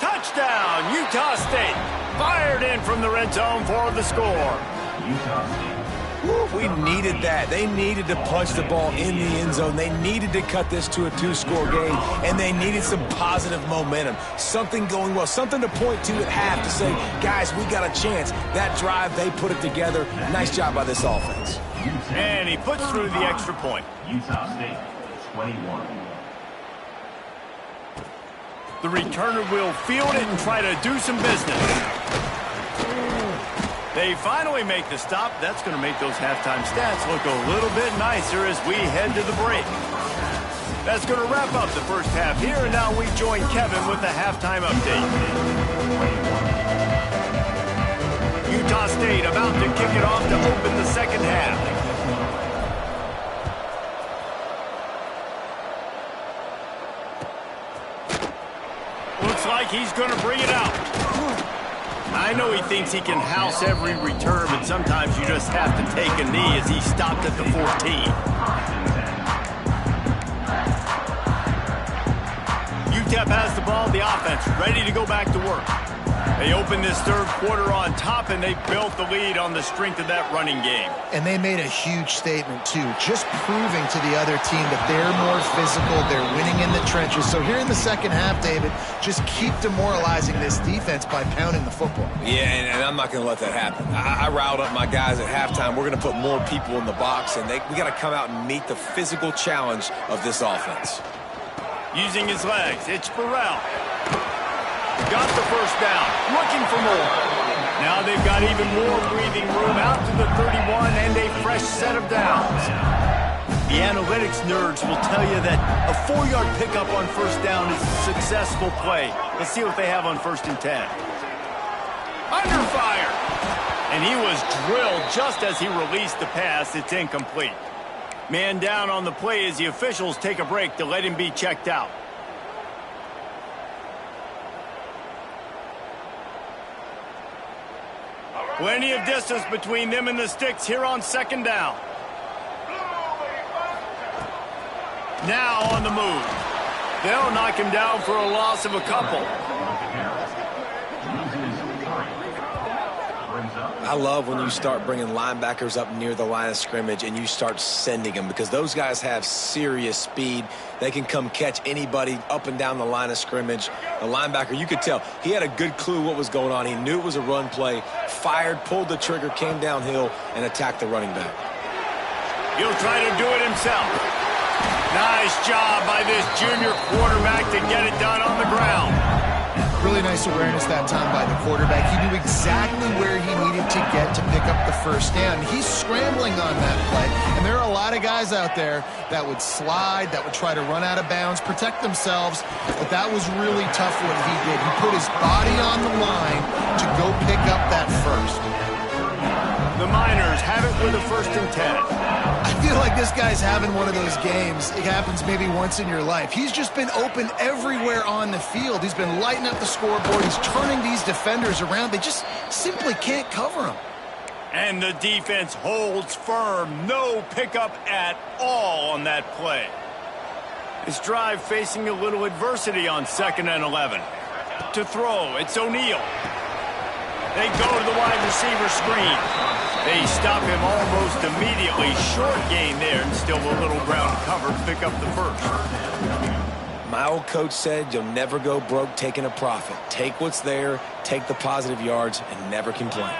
Touchdown, Utah State. Fired in from the red zone for the score. We needed that. They needed to punch the ball in the end zone. They needed to cut this to a 2-score game, and they needed some positive momentum. Something going well, something to point to at half to say, guys, we got a chance. That drive, they put it together. Nice job by this offense. And he puts through the extra point. Utah State, 21. The returner will field it and try to do some business. They finally make the stop. That's going to make those halftime stats look a little bit nicer as we head to the break. That's going to wrap up the first half here, and now we join Kevin with the halftime update. Utah State about to kick it off to open the second half. Looks like he's going to bring it out. I know he thinks he can house every return, but sometimes you just have to take a knee as he stopped at the 14. UTEP has the ball, the offense ready to go back to work. They opened this third quarter on top, and they built the lead on the strength of that running game. And they made a huge statement, too, just proving to the other team that they're more physical, they're winning in the trenches. So here in the second half, David, just keep demoralizing this defense by pounding the football. Yeah, and I'm not going to let that happen. I riled up my guys at halftime. We're going to put more people in the box, and we got to come out and meet the physical challenge of this offense. Using his legs, it's Burrell. Got the first down, looking for more. Now they've got even more breathing room out to the 31 and a fresh set of downs. The analytics nerds will tell you that a 4-yard pickup on first down is a successful play. Let's see what they have on 1st and 10. Under fire. And he was drilled just as he released the pass. It's incomplete. Man down on the play as the officials take a break to let him be checked out. Plenty of distance between them and the sticks here on 2nd down. Now on the move. They'll knock him down for a loss of a couple. I love when you start bringing linebackers up near the line of scrimmage and you start sending them, because those guys have serious speed. They can come catch anybody up and down the line of scrimmage. The linebacker, you could tell, he had a good clue what was going on. He knew it was a run play, fired, pulled the trigger, came downhill, and attacked the running back. He'll try to do it himself. Nice job by this junior quarterback to get it done on the ground. Really nice awareness that time by the quarterback. He knew exactly where he needed to get to pick up the first down. He's scrambling on that play, and there are a lot of guys out there that would slide, that would try to run out of bounds, protect themselves, but that was really tough what he did. He put his body on the line to go pick up that first. The Miners have it with a 1st and 10. I feel like this guy's having one of those games. It happens maybe once in your life. He's just been open everywhere on the field. He's been lighting up the scoreboard. He's turning these defenders around. They just simply can't cover him. And the defense holds firm. No pickup at all on that play. This drive facing a little adversity on 2nd and 11. To throw, it's O'Neal. They go to the wide receiver screen. They stop him almost immediately. Short gain there, and still a little ground cover to pick up the first. My old coach said you'll never go broke taking a profit. Take what's there, take the positive yards, and never complain.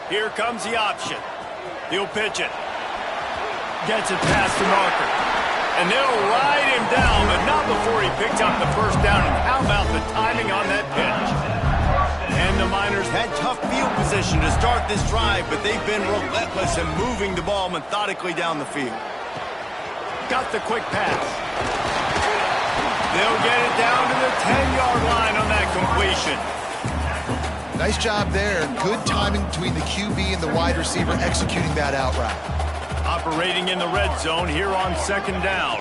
Here comes the option. He'll pitch it. Gets it past the marker. And they'll ride him down, but not before he picks up the first down. And how about the timing on that pitch? And the Miners had tough field position to start this drive, but they've been relentless in moving the ball methodically down the field. Got the quick pass. They'll get it down to the 10-yard line on that completion. Nice job there. Good timing between the QB and the wide receiver executing that out route. Operating in the red zone here on 2nd down.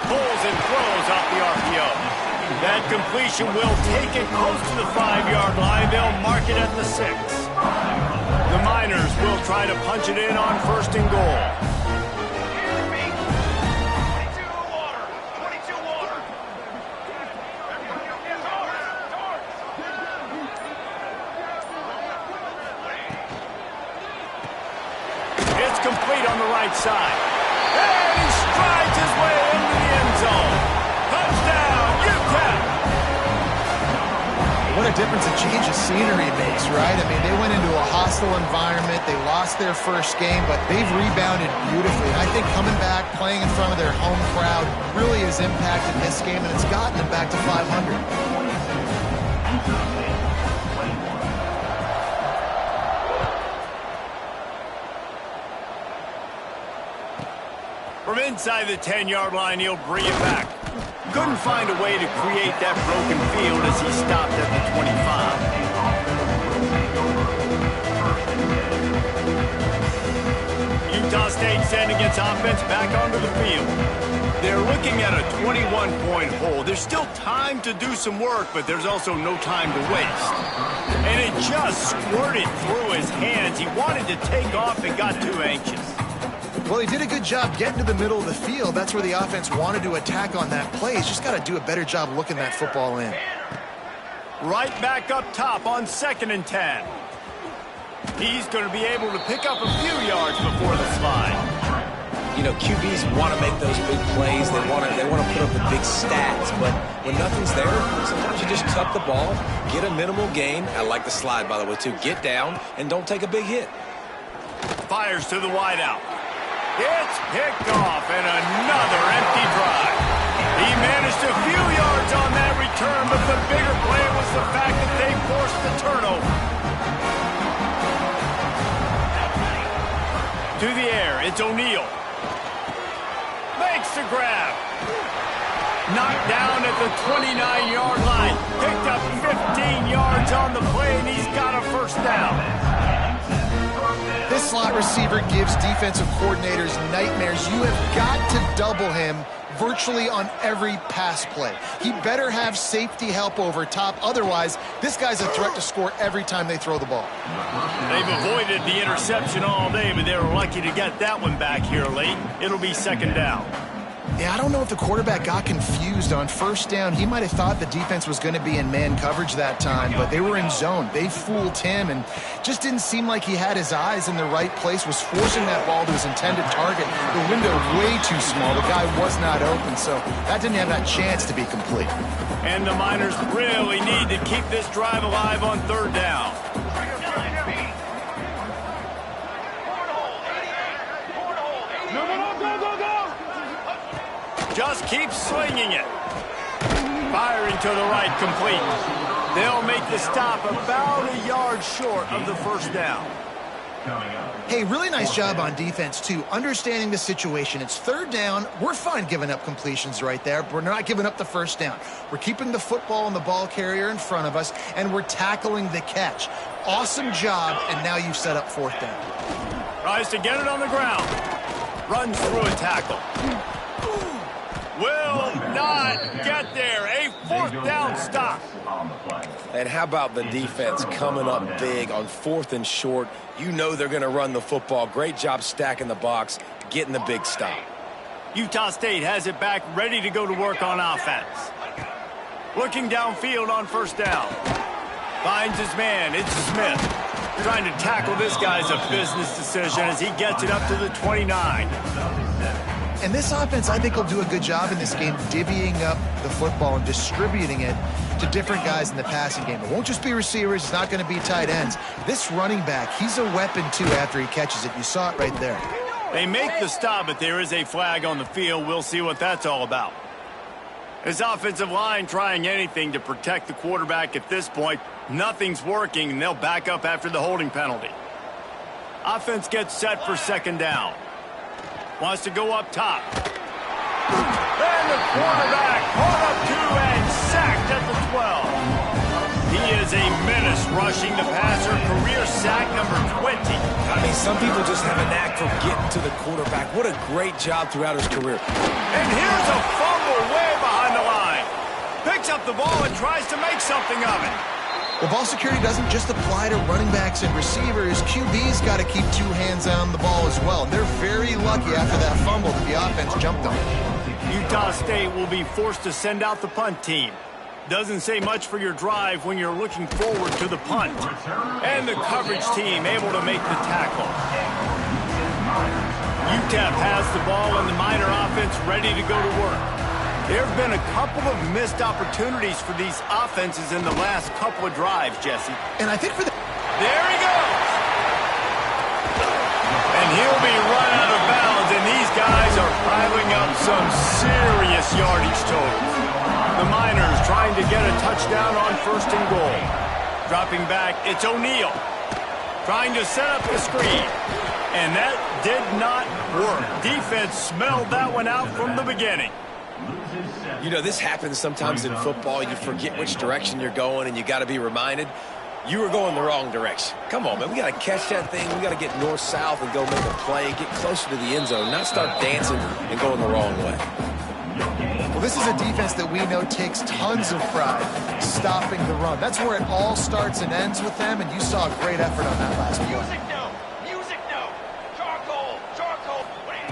Pulls and throws off the RPO. That completion will take it close to the 5-yard line. They'll mark it at the 6. The Miners will try to punch it in on 1st and goal. Complete on the right side. And he strides his way into the end zone. Touchdown, UTEP! What a difference a change of scenery makes, right? I mean, they went into a hostile environment. They lost their first game, but they've rebounded beautifully. And I think coming back, playing in front of their home crowd really has impacted this game, and it's gotten them back to 500. From inside the 10-yard line, he'll bring it back. Couldn't find a way to create that broken field as he stopped at the 25. Utah State sending its offense back onto the field. They're looking at a 21-point hole. There's still time to do some work, but there's also no time to waste. And it just squirted through his hands. He wanted to take off and got too anxious. Well, he did a good job getting to the middle of the field. That's where the offense wanted to attack on that play. He's just got to do a better job looking that football in. Right back up top on 2nd and 10. He's going to be able to pick up a few yards before the slide. You know, QBs want to make those big plays. They want to put up the big stats. But when nothing's there, sometimes you just tuck the ball, get a minimal gain. I like the slide, by the way, too. Get down and don't take a big hit. Fires to the wideout. It's picked off, and another empty drive. He managed a few yards on that return, but the bigger play was the fact that they forced the turnover. To the air, it's O'Neal. Makes the grab. Knocked down at the 29-yard line. Picked up 15 yards on the play, and he's got a first down. This slot receiver gives defensive coordinators nightmares. You have got to double him virtually on every pass play. He better have safety help over top. Otherwise, this guy's a threat to score every time they throw the ball. They've avoided the interception all day, but they were lucky to get that one back here late. It'll be 2nd down. Yeah, I don't know if the quarterback got confused on 1st down. He might have thought the defense was going to be in man coverage that time, but they were in zone. They fooled him and just didn't seem like he had his eyes in the right place, was forcing that ball to his intended target. The window way too small. The guy was not open, so that didn't have that chance to be complete. And the Miners really need to keep this drive alive on 3rd down. Just keep swinging it. Firing to the right, complete. They'll make the stop about a yard short of the 1st down. Hey, really nice job on defense, too. Understanding the situation. It's 3rd down. We're fine giving up completions right there, but we're not giving up the 1st down. We're keeping the football and the ball carrier in front of us, and we're tackling the catch. Awesome job, and now you've set up 4th down. Tries to get it on the ground. Runs through a tackle. Will not get there. A 4th down stop. And how about the defense coming up big on 4th and short? You know they're going to run the football. Great job stacking the box, getting the big stop. Utah State has it back, ready to go to work on offense. Looking downfield on 1st down. Finds his man. It's Smith. Trying to tackle this guy's a business decision as he gets it up to the 29. And this offense, I think, will do a good job in this game divvying up the football and distributing it to different guys in the passing game. It won't just be receivers. It's not going to be tight ends. This running back, he's a weapon, too, after he catches it. You saw it right there. They make the stop, but there is a flag on the field. We'll see what that's all about. His offensive line trying anything to protect the quarterback at this point. Nothing's working, and they'll back up after the holding penalty. Offense gets set for 2nd down. Wants to go up top. And the quarterback caught up to and sacked at the 12. He is a menace rushing the passer. Career sack number 20. I mean, some people just have a knack for getting to the quarterback. What a great job throughout his career. And here's a fumble way behind the line. Picks up the ball and tries to make something of it. Well, ball security doesn't just apply to running backs and receivers. QB's got to keep 2 hands on the ball as well. And they're very lucky after that fumble that the offense jumped on. Utah State will be forced to send out the punt team. Doesn't say much for your drive when you're looking forward to the punt. And the coverage team able to make the tackle. UTEP has the ball and the Miner offense ready to go to work. There have been a couple of missed opportunities for these offenses in the last couple of drives, Jesse. And I think for the... There he goes! And he'll be run out of bounds, and these guys are piling up some serious yardage totals. The Miners trying to get a touchdown on 1st and goal. Dropping back, it's O'Neal. Trying to set up the screen. And that did not work. Defense smelled that one out from the beginning. You know, this happens sometimes in football. You forget which direction you're going, and you got to be reminded you were going the wrong direction. Come on, man. We got to catch that thing. We got to get north-south and go make a play, get closer to the end zone, not start dancing and going the wrong way. Well, this is a defense that we know takes tons of pride stopping the run. That's where it all starts and ends with them, and you saw a great effort on that last play. Music no! Music no! Charcoal! Charcoal! What are you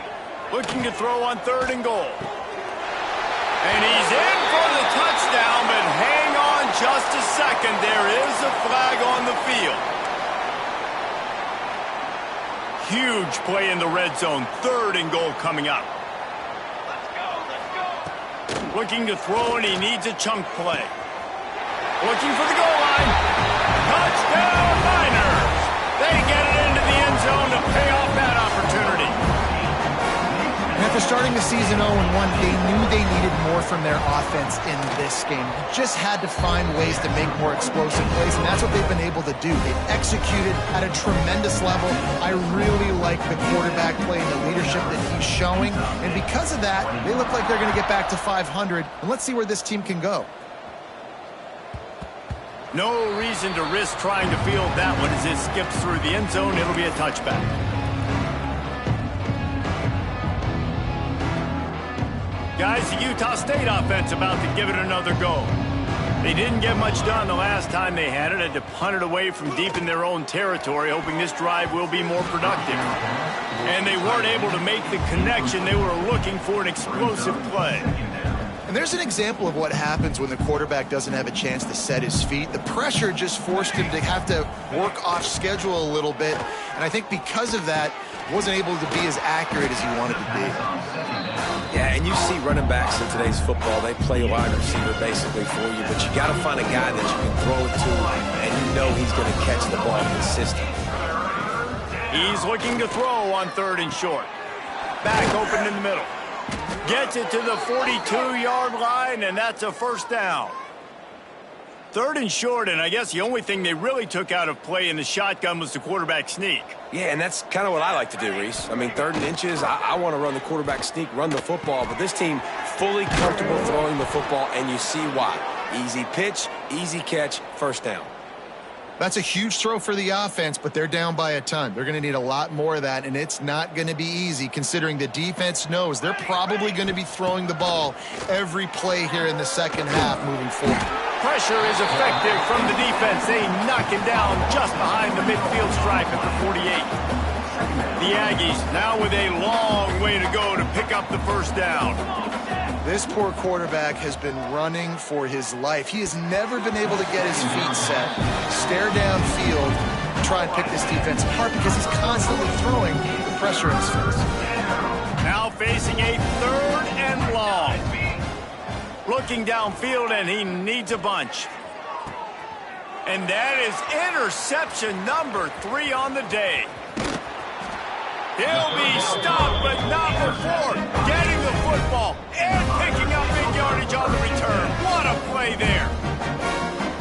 Looking to throw on 3rd and goal. And he's in for the touchdown, but hang on just a second. There is a flag on the field. Huge play in the red zone. 3rd and goal coming up. Looking to throw, and he needs a chunk play. Looking for the goal line. Touchdown, Niners! They get it into the end zone to pay off that opportunity. And after starting the season 0-1, they knew they needed more from their offense in this game. You just had to find ways to make more explosive plays, and that's what they've been able to do. They've executed at a tremendous level. I really like the quarterback play and the leadership that he's showing, and because of that, they look like they're going to get back to 500, and let's see where this team can go. No reason to risk trying to field that one as it skips through the end zone. It'll be a touchback. Guys, the Utah State offense about to give it another go. They didn't get much done the last time they had it. Had to punt it away from deep in their own territory, hoping this drive will be more productive. And they weren't able to make the connection. They were looking for an explosive play. And there's an example of what happens when the quarterback doesn't have a chance to set his feet. The pressure just forced him to have to work off schedule a little bit. And I think because of that, wasn't able to be as accurate as he wanted to be. Yeah, and you see running backs in today's football, they play wide receiver basically for you, but you got to find a guy that you can throw it to, and you know he's going to catch the ball consistently. He's looking to throw on 3rd and short. Back open in the middle. Gets it to the 42-yard line, and that's a 1st down. 3rd and short, and I guess the only thing they really took out of play in the shotgun was the quarterback sneak. Yeah, and that's kind of what I like to do, Reese. I mean, 3rd and inches, I want to run the quarterback sneak, run the football, but this team fully comfortable throwing the football, and you see why. Easy pitch, easy catch, 1st down. That's a huge throw for the offense, but they're down by a ton. They're going to need a lot more of that, and it's not going to be easy considering the defense knows they're probably going to be throwing the ball every play here in the second half moving forward. Pressure is effective from the defense. They knock him down just behind the midfield stripe at the 48. The Aggies now with a long way to go to pick up the 1st down. This poor quarterback has been running for his life. He has never been able to get his feet set, stare downfield, try and pick this defense apart because he's constantly throwing the pressure in his face. Now facing a 3rd and long. Looking downfield, and he needs a bunch. And that is interception number 3 on the day. He'll be stopped, but not before getting the football and picking up big yardage on the return. What a play there.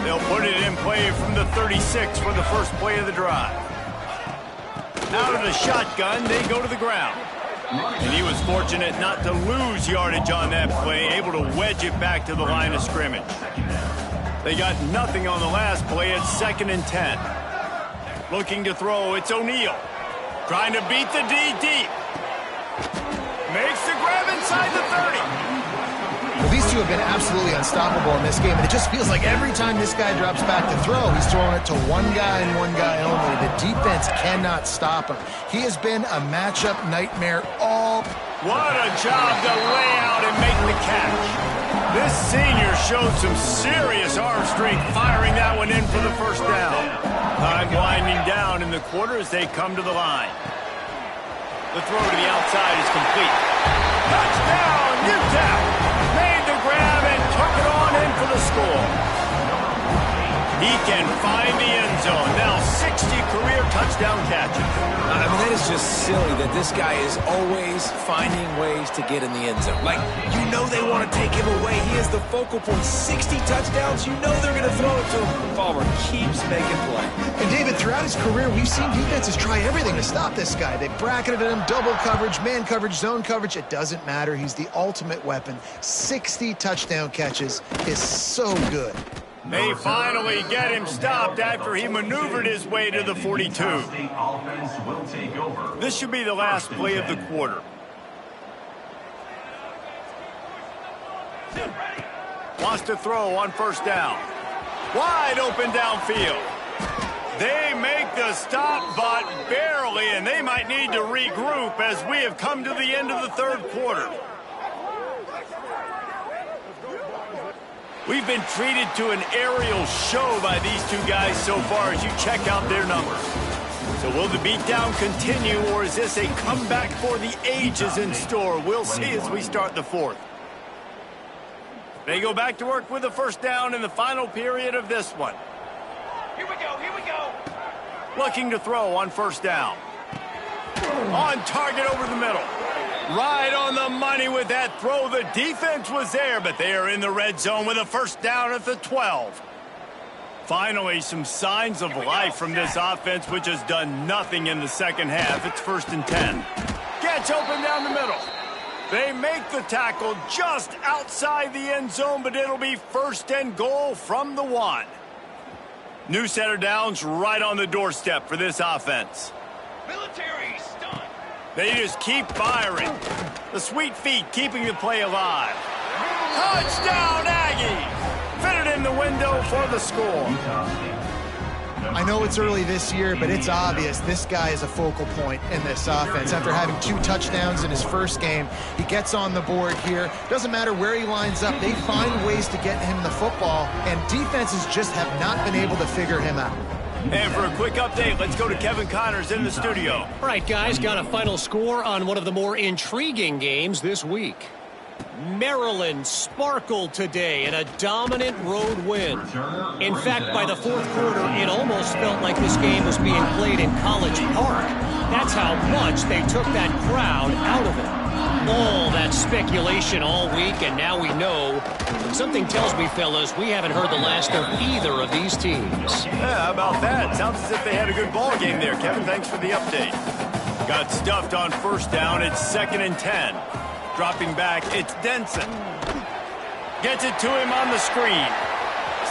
They'll put it in play from the 36 for the first play of the drive. Out of the shotgun, they go to the ground. And he was fortunate not to lose yardage on that play, able to wedge it back to the line of scrimmage. They got nothing on the last play at 2nd and 10. Looking to throw, it's O'Neal. Trying to beat the D deep. Makes the grab inside the 30. Well, these two have been absolutely unstoppable in this game, and it just feels like every time this guy drops back to throw, he's throwing it to one guy and one guy only. The defense cannot stop him. He has been a matchup nightmare all. What a job to lay out and make the catch. This senior showed some serious arm strength firing that one in for the 1st down. Time winding down in the quarter as they come to the line. The throw to the outside is complete. Touchdown, UTEP! Made the grab and took it on in for the score. He can find the end zone. Now 60 career touchdown catches. I mean, that is just silly that this guy is always finding ways to get in the end zone. Like, you know they want to take him away. He is the focal point. 60 touchdowns, you know they're going to throw it to him. Palmer keeps making plays. And David, throughout his career, we've seen defenses try everything to stop this guy. They bracketed him, double coverage, man coverage, zone coverage. It doesn't matter. He's the ultimate weapon. 60 touchdown catches is so good. They finally get him stopped after he maneuvered his way to the 42. This should be the last play of the quarter. Wants to throw on 1st down. Wide open downfield. They make the stop, but barely, and they might need to regroup as we have come to the end of the third quarter. We've been treated to an aerial show by these two guys so far as you check out their numbers. So will the beatdown continue, or is this a comeback for the ages in store? We'll see as we start the fourth. They go back to work with a first down in the final period of this one. Here we go, here we go. Looking to throw on first down. On target over the middle. Right on the money with that throw. The defense was there, but they are in the red zone with a first down at the 12. Finally, some signs of life from this offense, which has done nothing in the second half. It's 1st and 10. Gets open down the middle. They make the tackle just outside the end zone, but it'll be 1st and goal from the 1. New set of downs right on the doorstep for this offense. Military stunt. They just keep firing. The sweet feet keeping the play alive. Touchdown, Aggies! Fitted in the window for the score. I know it's early this year, but it's obvious this guy is a focal point in this offense. After having 2 touchdowns in his first game, he gets on the board here. Doesn't matter where he lines up, they find ways to get him the football, and defenses just have not been able to figure him out. And for a quick update, let's go to Kevin Connors in the studio. All right, guys, got a final score on one of the more intriguing games this week. Maryland sparkled today in a dominant road win. In fact, by the fourth quarter, it almost felt like this game was being played in College Park. That's how much they took that crowd out of it. All that speculation all week, and now we know. Something tells me, fellas, we haven't heard the last of either of these teams. Yeah, how about that? Sounds as if they had a good ball game there, Kevin. Thanks for the update. Got stuffed on first down. It's 2nd and 10. Dropping back, it's Denson. Gets it to him on the screen.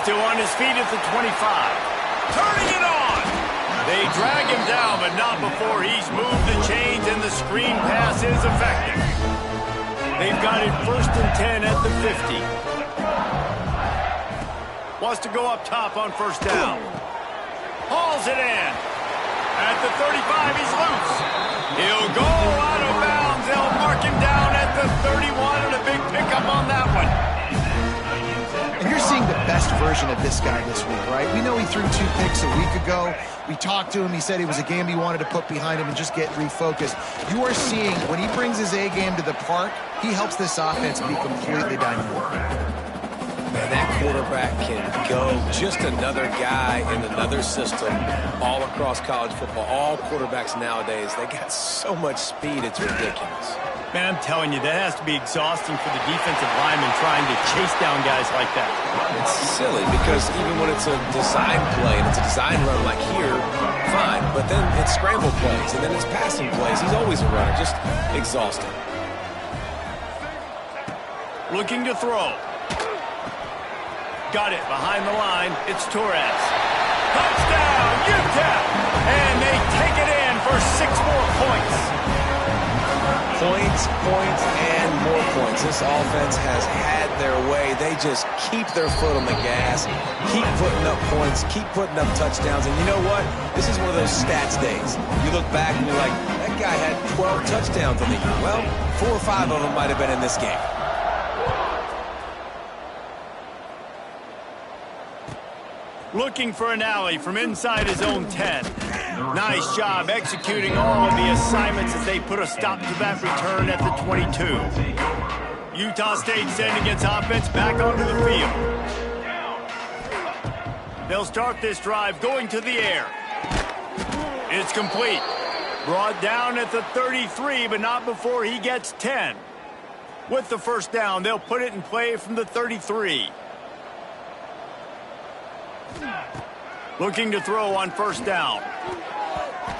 Still on his feet at the 25. Turning it on! They drag him down, but not before he's moved the chains, and the screen pass is effective. They've got it 1st and 10 at the 50. Wants to go up top on first down. Hauls it in. At the 35, he's loose. He'll go out of bounds. They'll mark him down at the 31, and a big pickup on that one. And you're seeing the best version of this guy this week, right? We know he threw 2 picks a week ago. We talked to him. He said it was a game he wanted to put behind him and just get refocused. You are seeing when he brings his A game to the park, he helps this offense be completely dynamic. Man, that quarterback can go. Just another guy in another system all across college football. All quarterbacks nowadays, they got so much speed, it's ridiculous. Man, I'm telling you, that has to be exhausting for the defensive lineman trying to chase down guys like that. It's silly because even when it's a design play and it's a design run like here, fine. But then it's scramble plays and then it's passing plays. He's always a runner, just exhausting. Looking to throw. Got it behind the line. It's Torres. Touchdown, UTEP! And they take it in for 6 more points. Points, and more points. This offense has had their way. They just keep their foot on the gas, keep putting up points, keep putting up touchdowns. And you know what? This is one of those stats days. You look back and you're like, that guy had 12 touchdowns on the year. Well, 4 or 5 of them might have been in this game. Looking for an alley from inside his own 10. Nice job executing all of the assignments as they put a stop to that return at the 22. Utah State sending its offense back onto the field. They'll start this drive going to the air. It's complete. Brought down at the 33, but not before he gets 10. With the first down, they'll put it in play from the 33. Looking to throw on first down.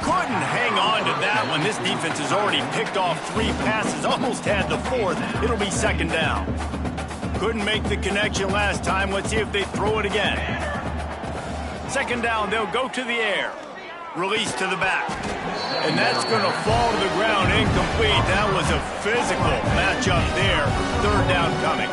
Couldn't hang on to that one. This defense has already picked off 3 passes, almost had the 4th. It'll be 2nd down. Couldn't make the connection last time. Let's see if they throw it again. 2nd down, they'll go to the air. Release to the back. And that's going to fall to the ground incomplete. That was a physical matchup there. 3rd down coming.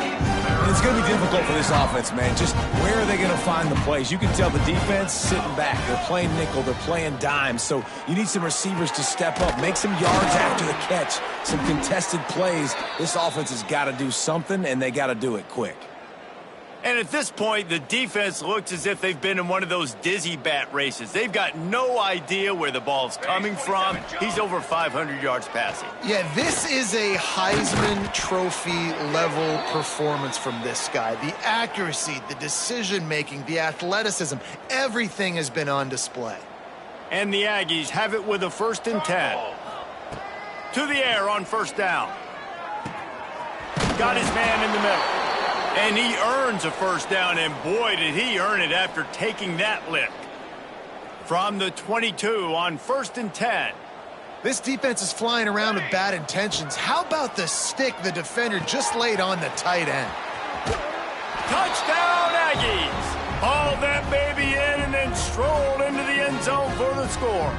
And it's going to be difficult for this offense, man. Just where are they going to find the plays? You can tell the defense sitting back. They're playing nickel. They're playing dime. So you need some receivers to step up, make some yards after the catch, some contested plays. This offense has got to do something, and they got to do it quick. And at this point, the defense looks as if they've been in one of those dizzy bat races. They've got no idea where the ball's coming from. He's over 500 yards passing. Yeah, this is a Heisman Trophy level performance from this guy. The accuracy, the decision-making, the athleticism, everything has been on display. And the Aggies have it with a 1st and 10. To the air on 1st down. Got his man in the middle. And he earns a 1st down, and boy, did he earn it after taking that lick. From the 22 on 1st and 10. This defense is flying around with bad intentions. How about the stick the defender just laid on the tight end? Touchdown, Aggies! Haul that baby in and then stroll into the end zone for the score.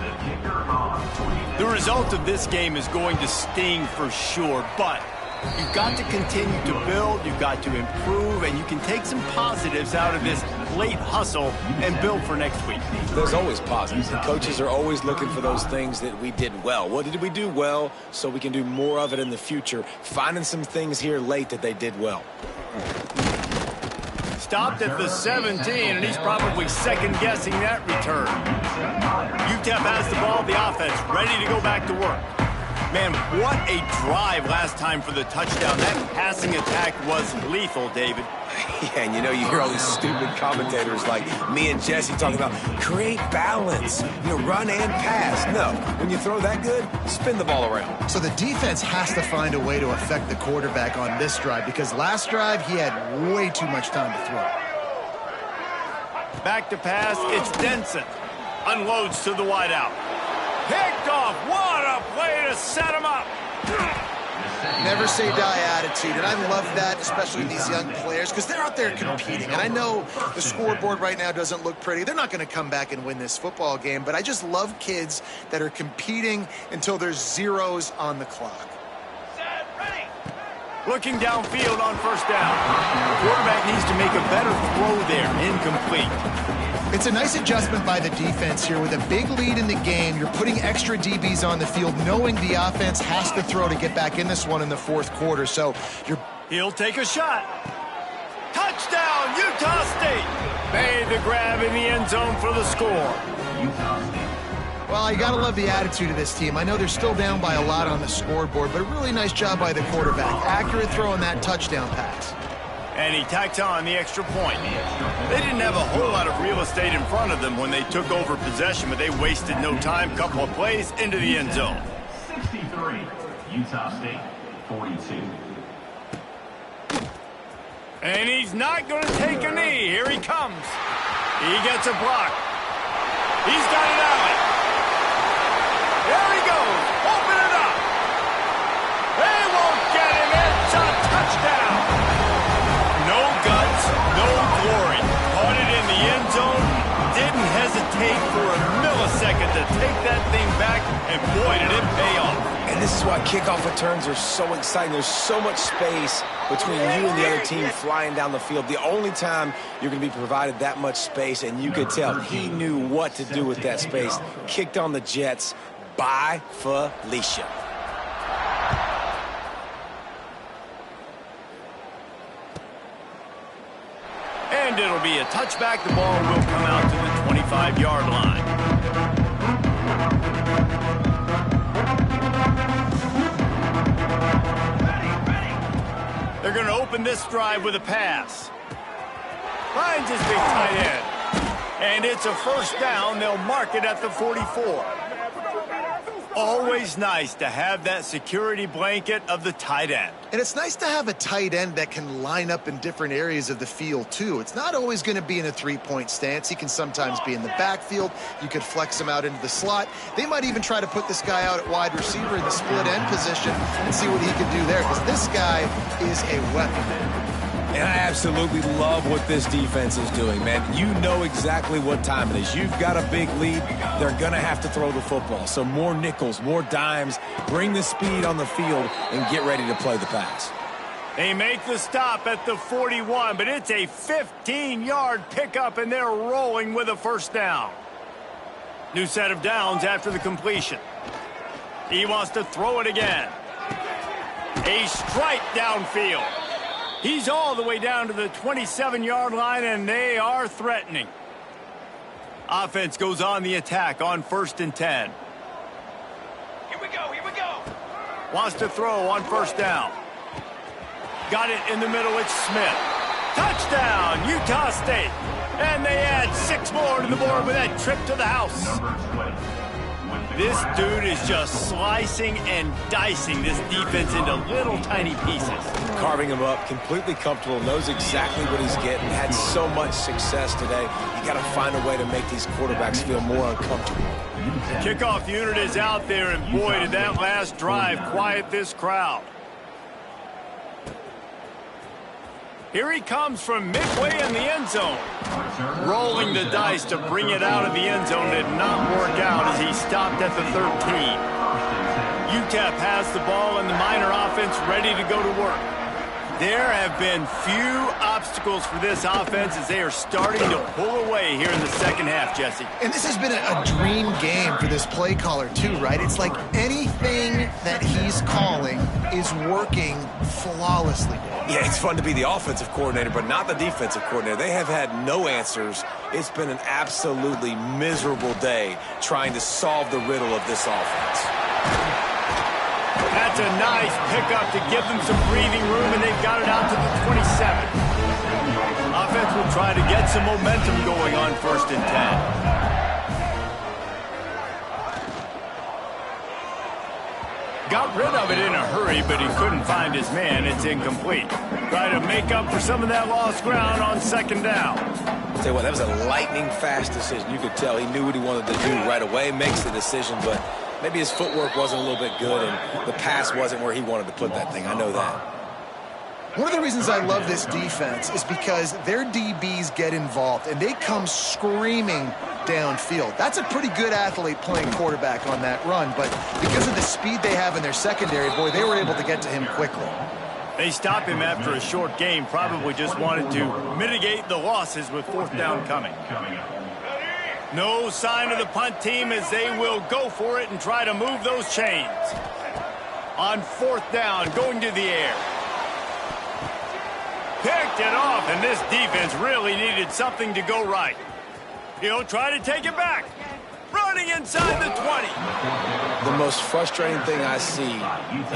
The result of this game is going to sting for sure, but you've got to continue to build, you've got to improve, and you can take some positives out of this late hustle and build for next week. There's always positives. The coaches are always looking for those things that we did well. What did we do well so we can do more of it in the future? Finding some things here late that they did well. Stopped at the 17, and he's probably second-guessing that return. UTEP has the ball, the offense ready to go back to work. Man, what a drive last time for the touchdown. That passing attack was lethal, David. Yeah, and you hear all these stupid commentators like me and Jesse talking about create balance, run and pass. No, when you throw that good, spin the ball around. So the defense has to find a way to affect the quarterback on this drive because last drive he had way too much time to throw. Back to pass, it's Denson. Unloads to the wideout. Picked off. What a play to set him up. Never say die attitude, and I love that, especially these young players, because they're out there competing. And I know the scoreboard right now doesn't look pretty. They're not going to come back and win this football game, but I just love kids that are competing until there's zeros on the clock. Set, ready. Looking downfield on 1st down. The quarterback needs to make a better throw there. Incomplete. It's a nice adjustment by the defense here. With a big lead in the game, you're putting extra DBs on the field, knowing the offense has to throw to get back in this one in the 4th quarter. So he'll take a shot. Touchdown, Utah State. Made the grab in the end zone for the score. Well, you got to love the attitude of this team. I know they're still down by a lot on the scoreboard, but a really nice job by the quarterback. Accurate throw on that touchdown pass. And he tacked on the extra point. They didn't have a whole lot of real estate in front of them when they took over possession, but they wasted no time. Couple of plays into the end zone. 63, Utah State, 42. And he's not going to take a knee. Here he comes. He gets a block. He's got it out. There he goes. Open it up. They won't get him. It's a touchdown. No guts, no glory. Caught it in the end zone. Didn't hesitate for a millisecond to take that thing back, and boy, did it pay off. And this is why kickoff returns are so exciting. There's so much space between you and the other team flying down the field. The only time you're going to be provided that much space, and you could tell he knew what to do with that space. Kicked on the Jets by Felicia. And it'll be a touchback. The ball will come out to the 25-yard line. They're going to open this drive with a pass. Finds his big tight end. And it's a 1st down. They'll mark it at the 44. Always nice to have that security blanket of the tight end. And it's nice to have a tight end that can line up in different areas of the field, too. It's not always going to be in a 3-point stance. He can sometimes be in the backfield. You could flex him out into the slot. They might even try to put this guy out at wide receiver in the split end position and see what he can do there, because this guy is a weapon. And I absolutely love what this defense is doing, man. You know exactly what time it is. You've got a big lead. They're going to have to throw the football. So more nickels, more dimes, bring the speed on the field, and get ready to play the pass. They make the stop at the 41, but it's a 15-yard pickup, and they're rolling with a first down. New set of downs after the completion. He wants to throw it again. A strike downfield. He's all the way down to the 27-yard line, and they are threatening. Offense goes on the attack on 1st and 10. Here we go, here we go. Wants to throw on first down. Got it in the middle, it's Smith. Touchdown, Utah State. And they add 6 more to the board with that trip to the house. This dude is just slicing and dicing this defense into little tiny pieces. Carving him up, completely comfortable, knows exactly what he's getting, had so much success today. You got to find a way to make these quarterbacks feel more uncomfortable. The kickoff unit is out there, and boy, did that last drive quiet this crowd. Here he comes from midway in the end zone. Rolling the dice to bring it out of the end zone did not work out as he stopped at the 13. UTEP has the ball and the Miner offense ready to go to work. There have been few obstacles for this offense as they are starting to pull away here in the second half, Jesse. And this has been a dream game for this play caller too, right? It's like anything that he's calling is working flawlessly. Yeah, it's fun to be the offensive coordinator, but not the defensive coordinator. They have had no answers. It's been an absolutely miserable day trying to solve the riddle of this offense. That's a nice pickup to give them some breathing room, and they've got it out to the 27. Offense will try to get some momentum going on 1st and 10. Got rid of it in a hurry, but he couldn't find his man. It's incomplete. Try to make up for some of that lost ground on 2nd down. I'll tell you what, that was a lightning-fast decision. You could tell he knew what he wanted to do right away, makes the decision, but maybe his footwork wasn't a little bit good, and the pass wasn't where he wanted to put that thing. I know that. One of the reasons I love this defense is because their DBs get involved, and they come screaming downfield. That's a pretty good athlete playing quarterback on that run, but because of the speed they have in their secondary, boy, they were able to get to him quickly. They stop him after a short game, probably just wanted to mitigate the losses with 4th down coming. No sign of the punt team as they will go for it and try to move those chains. On 4th down, going to the air. Picked it off, and this defense really needed something to go right. He'll try to take it back. Running inside the 20. The most frustrating thing I see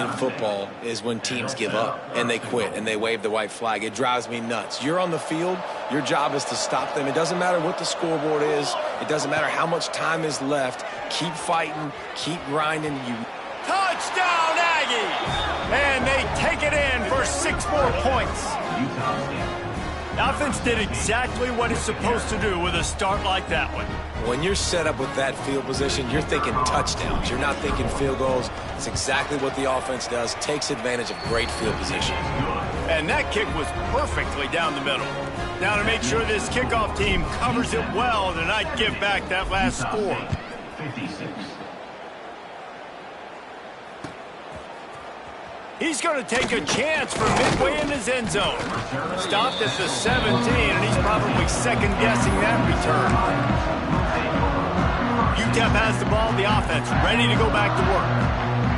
in football is when teams give up and they quit and they wave the white flag. It drives me nuts. You're on the field. Your job is to stop them. It doesn't matter what the scoreboard is. It doesn't matter how much time is left. Keep fighting. Keep grinding. Touchdown, Aggies! And they take it in for 6 more points. The offense did exactly what it's supposed to do with a start like that one. When you're set up with that field position, you're thinking touchdowns. You're not thinking field goals. It's exactly what the offense does. Takes advantage of great field position. And that kick was perfectly down the middle. Now to make sure this kickoff team covers it well to not give back that last score. 56. He's going to take a chance from midway in his end zone. Stopped at the 17, and he's probably second-guessing that return. UTEP has the ball, the offense, ready to go back to work.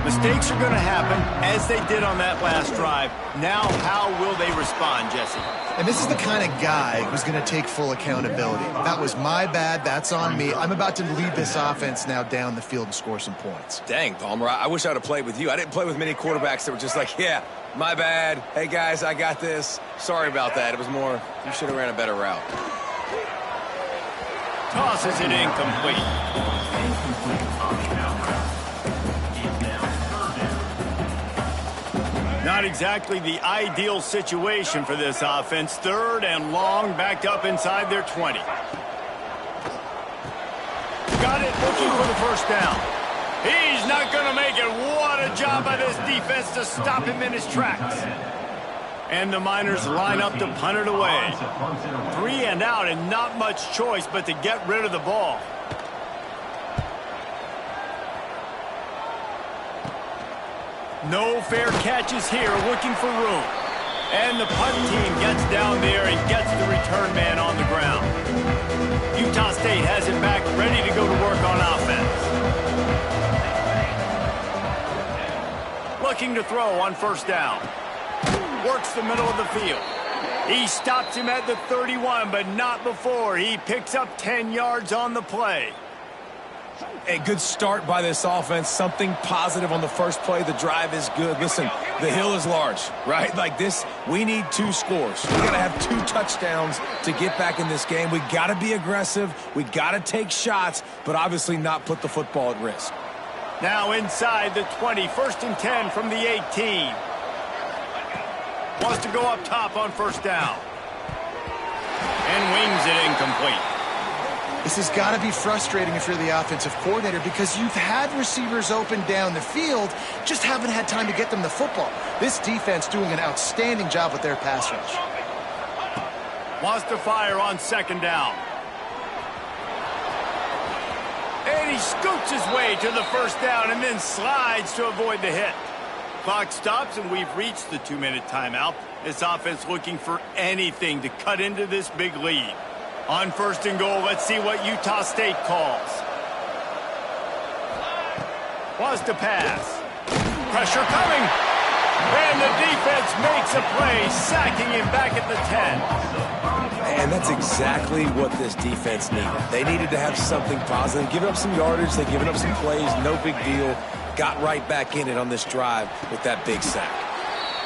Mistakes are going to happen, as they did on that last drive. Now, how will they respond, Jesse? And this is the kind of guy who's going to take full accountability. That was my bad. That's on me. I'm about to lead this offense now down the field and score some points. Dang, Palmer, I wish I would have played with you. I didn't play with many quarterbacks that were just like, yeah, my bad. Hey, guys, I got this. Sorry about that. It was more, you should have ran a better route. Tosses it incomplete. Not exactly the ideal situation for this offense. 3rd and long, backed up inside their 20. Got it, looking for the first down. He's not going to make it. What a job by this defense to stop him in his tracks. And the Miners line up to punt it away. 3 and out, and not much choice but to get rid of the ball. No fair catches here, looking for room. And the punt team gets down there and gets the return man on the ground. Utah State has it back, ready to go to work on offense. Looking to throw on first down. Works the middle of the field. He stops him at the 31, but not before. He picks up 10 yards on the play. A good start by this offense. Something positive on the first play. The drive is good. Listen, the hill is large, right? Like this, we need 2 scores. We got to have 2 touchdowns to get back in this game. We got to be aggressive. We got to take shots, but obviously not put the football at risk. Now inside the 20, 1st and 10 from the 18. Wants to go up top on first down. And wings it incomplete. This has got to be frustrating if you're the offensive coordinator because you've had receivers open down the field, just haven't had time to get them the football. This defense doing an outstanding job with their pass rush. Wants to fire on second down. And he scoots his way to the first down and then slides to avoid the hit. Clock stops and we've reached the 2-minute timeout. This offense looking for anything to cut into this big lead. On first and goal, let's see what Utah State calls. Wants to pass. Pressure coming. And the defense makes a play, sacking him back at the 10. And that's exactly what this defense needed. They needed to have something positive. Giving up some yardage, they've given up some plays, no big deal. Got right back in it on this drive with that big sack.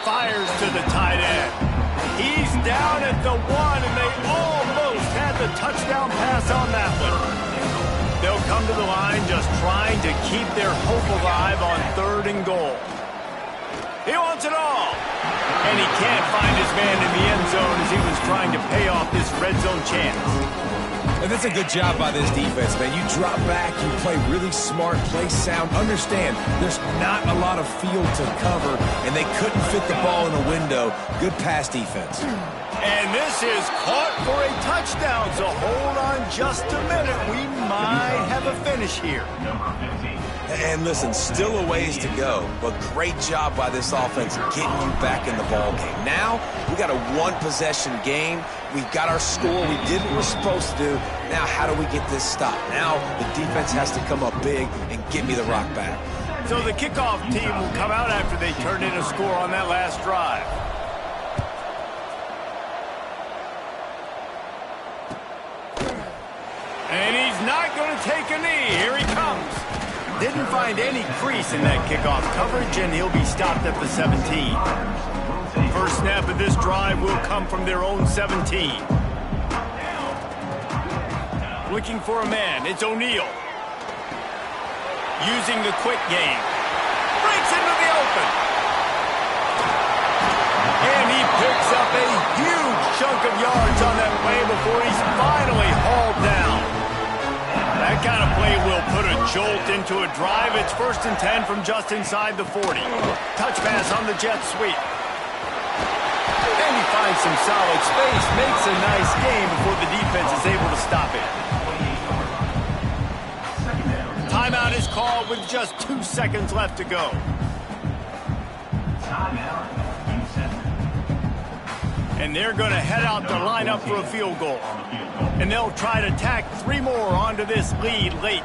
Fires to the tight end. He's down at the 1, and they almost had the touchdown pass on that one. They'll come to the line just trying to keep their hope alive on 3rd and goal. He wants it all. And he can't find his man in the end zone as he was trying to pay off this red zone chance. And that's a good job by this defense, man. You drop back, you play really smart, play sound. Understand, there's not a lot of field to cover, and they couldn't fit the ball in a window. Good pass defense. And this is caught for a touchdown, so hold on just a minute. We might have a finish here. And listen, still a ways to go, but great job by this offense getting you back in the ball game. Now, we got a 1-possession game. We've got our score. We did what we're supposed to do. Now, how do we get this stopped? Now, the defense has to come up big and get me the rock back. So the kickoff team will come out after they turn in a score on that last drive. And he's not going to take a knee. Here he comes. Didn't find any crease in that kickoff coverage, and he'll be stopped at the 17. First snap of this drive will come from their own 17. Looking for a man. It's O'Neal. Using the quick game. Breaks into the open. And he picks up a huge chunk of yards on that play before he's finally hauled down. That kind of play will put a jolt into a drive. It's 1st and 10 from just inside the 40. Touch pass on the jet sweep. And he finds some solid space, makes a nice game before the defense is able to stop it. Timeout is called with just 2 seconds left to go. And they're going to head out to line up for a field goal. And they'll try to tack 3 more onto this lead late.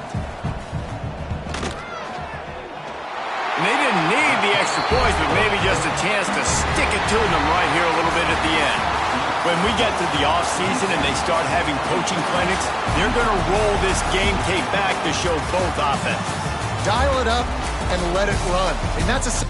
And they didn't need the extra points, but maybe just a chance to stick it to them right here a little bit at the end. When we get to the offseason and they start having coaching clinics, they're going to roll this game tape back to show both offenses. Dial it up and let it run. And that's a...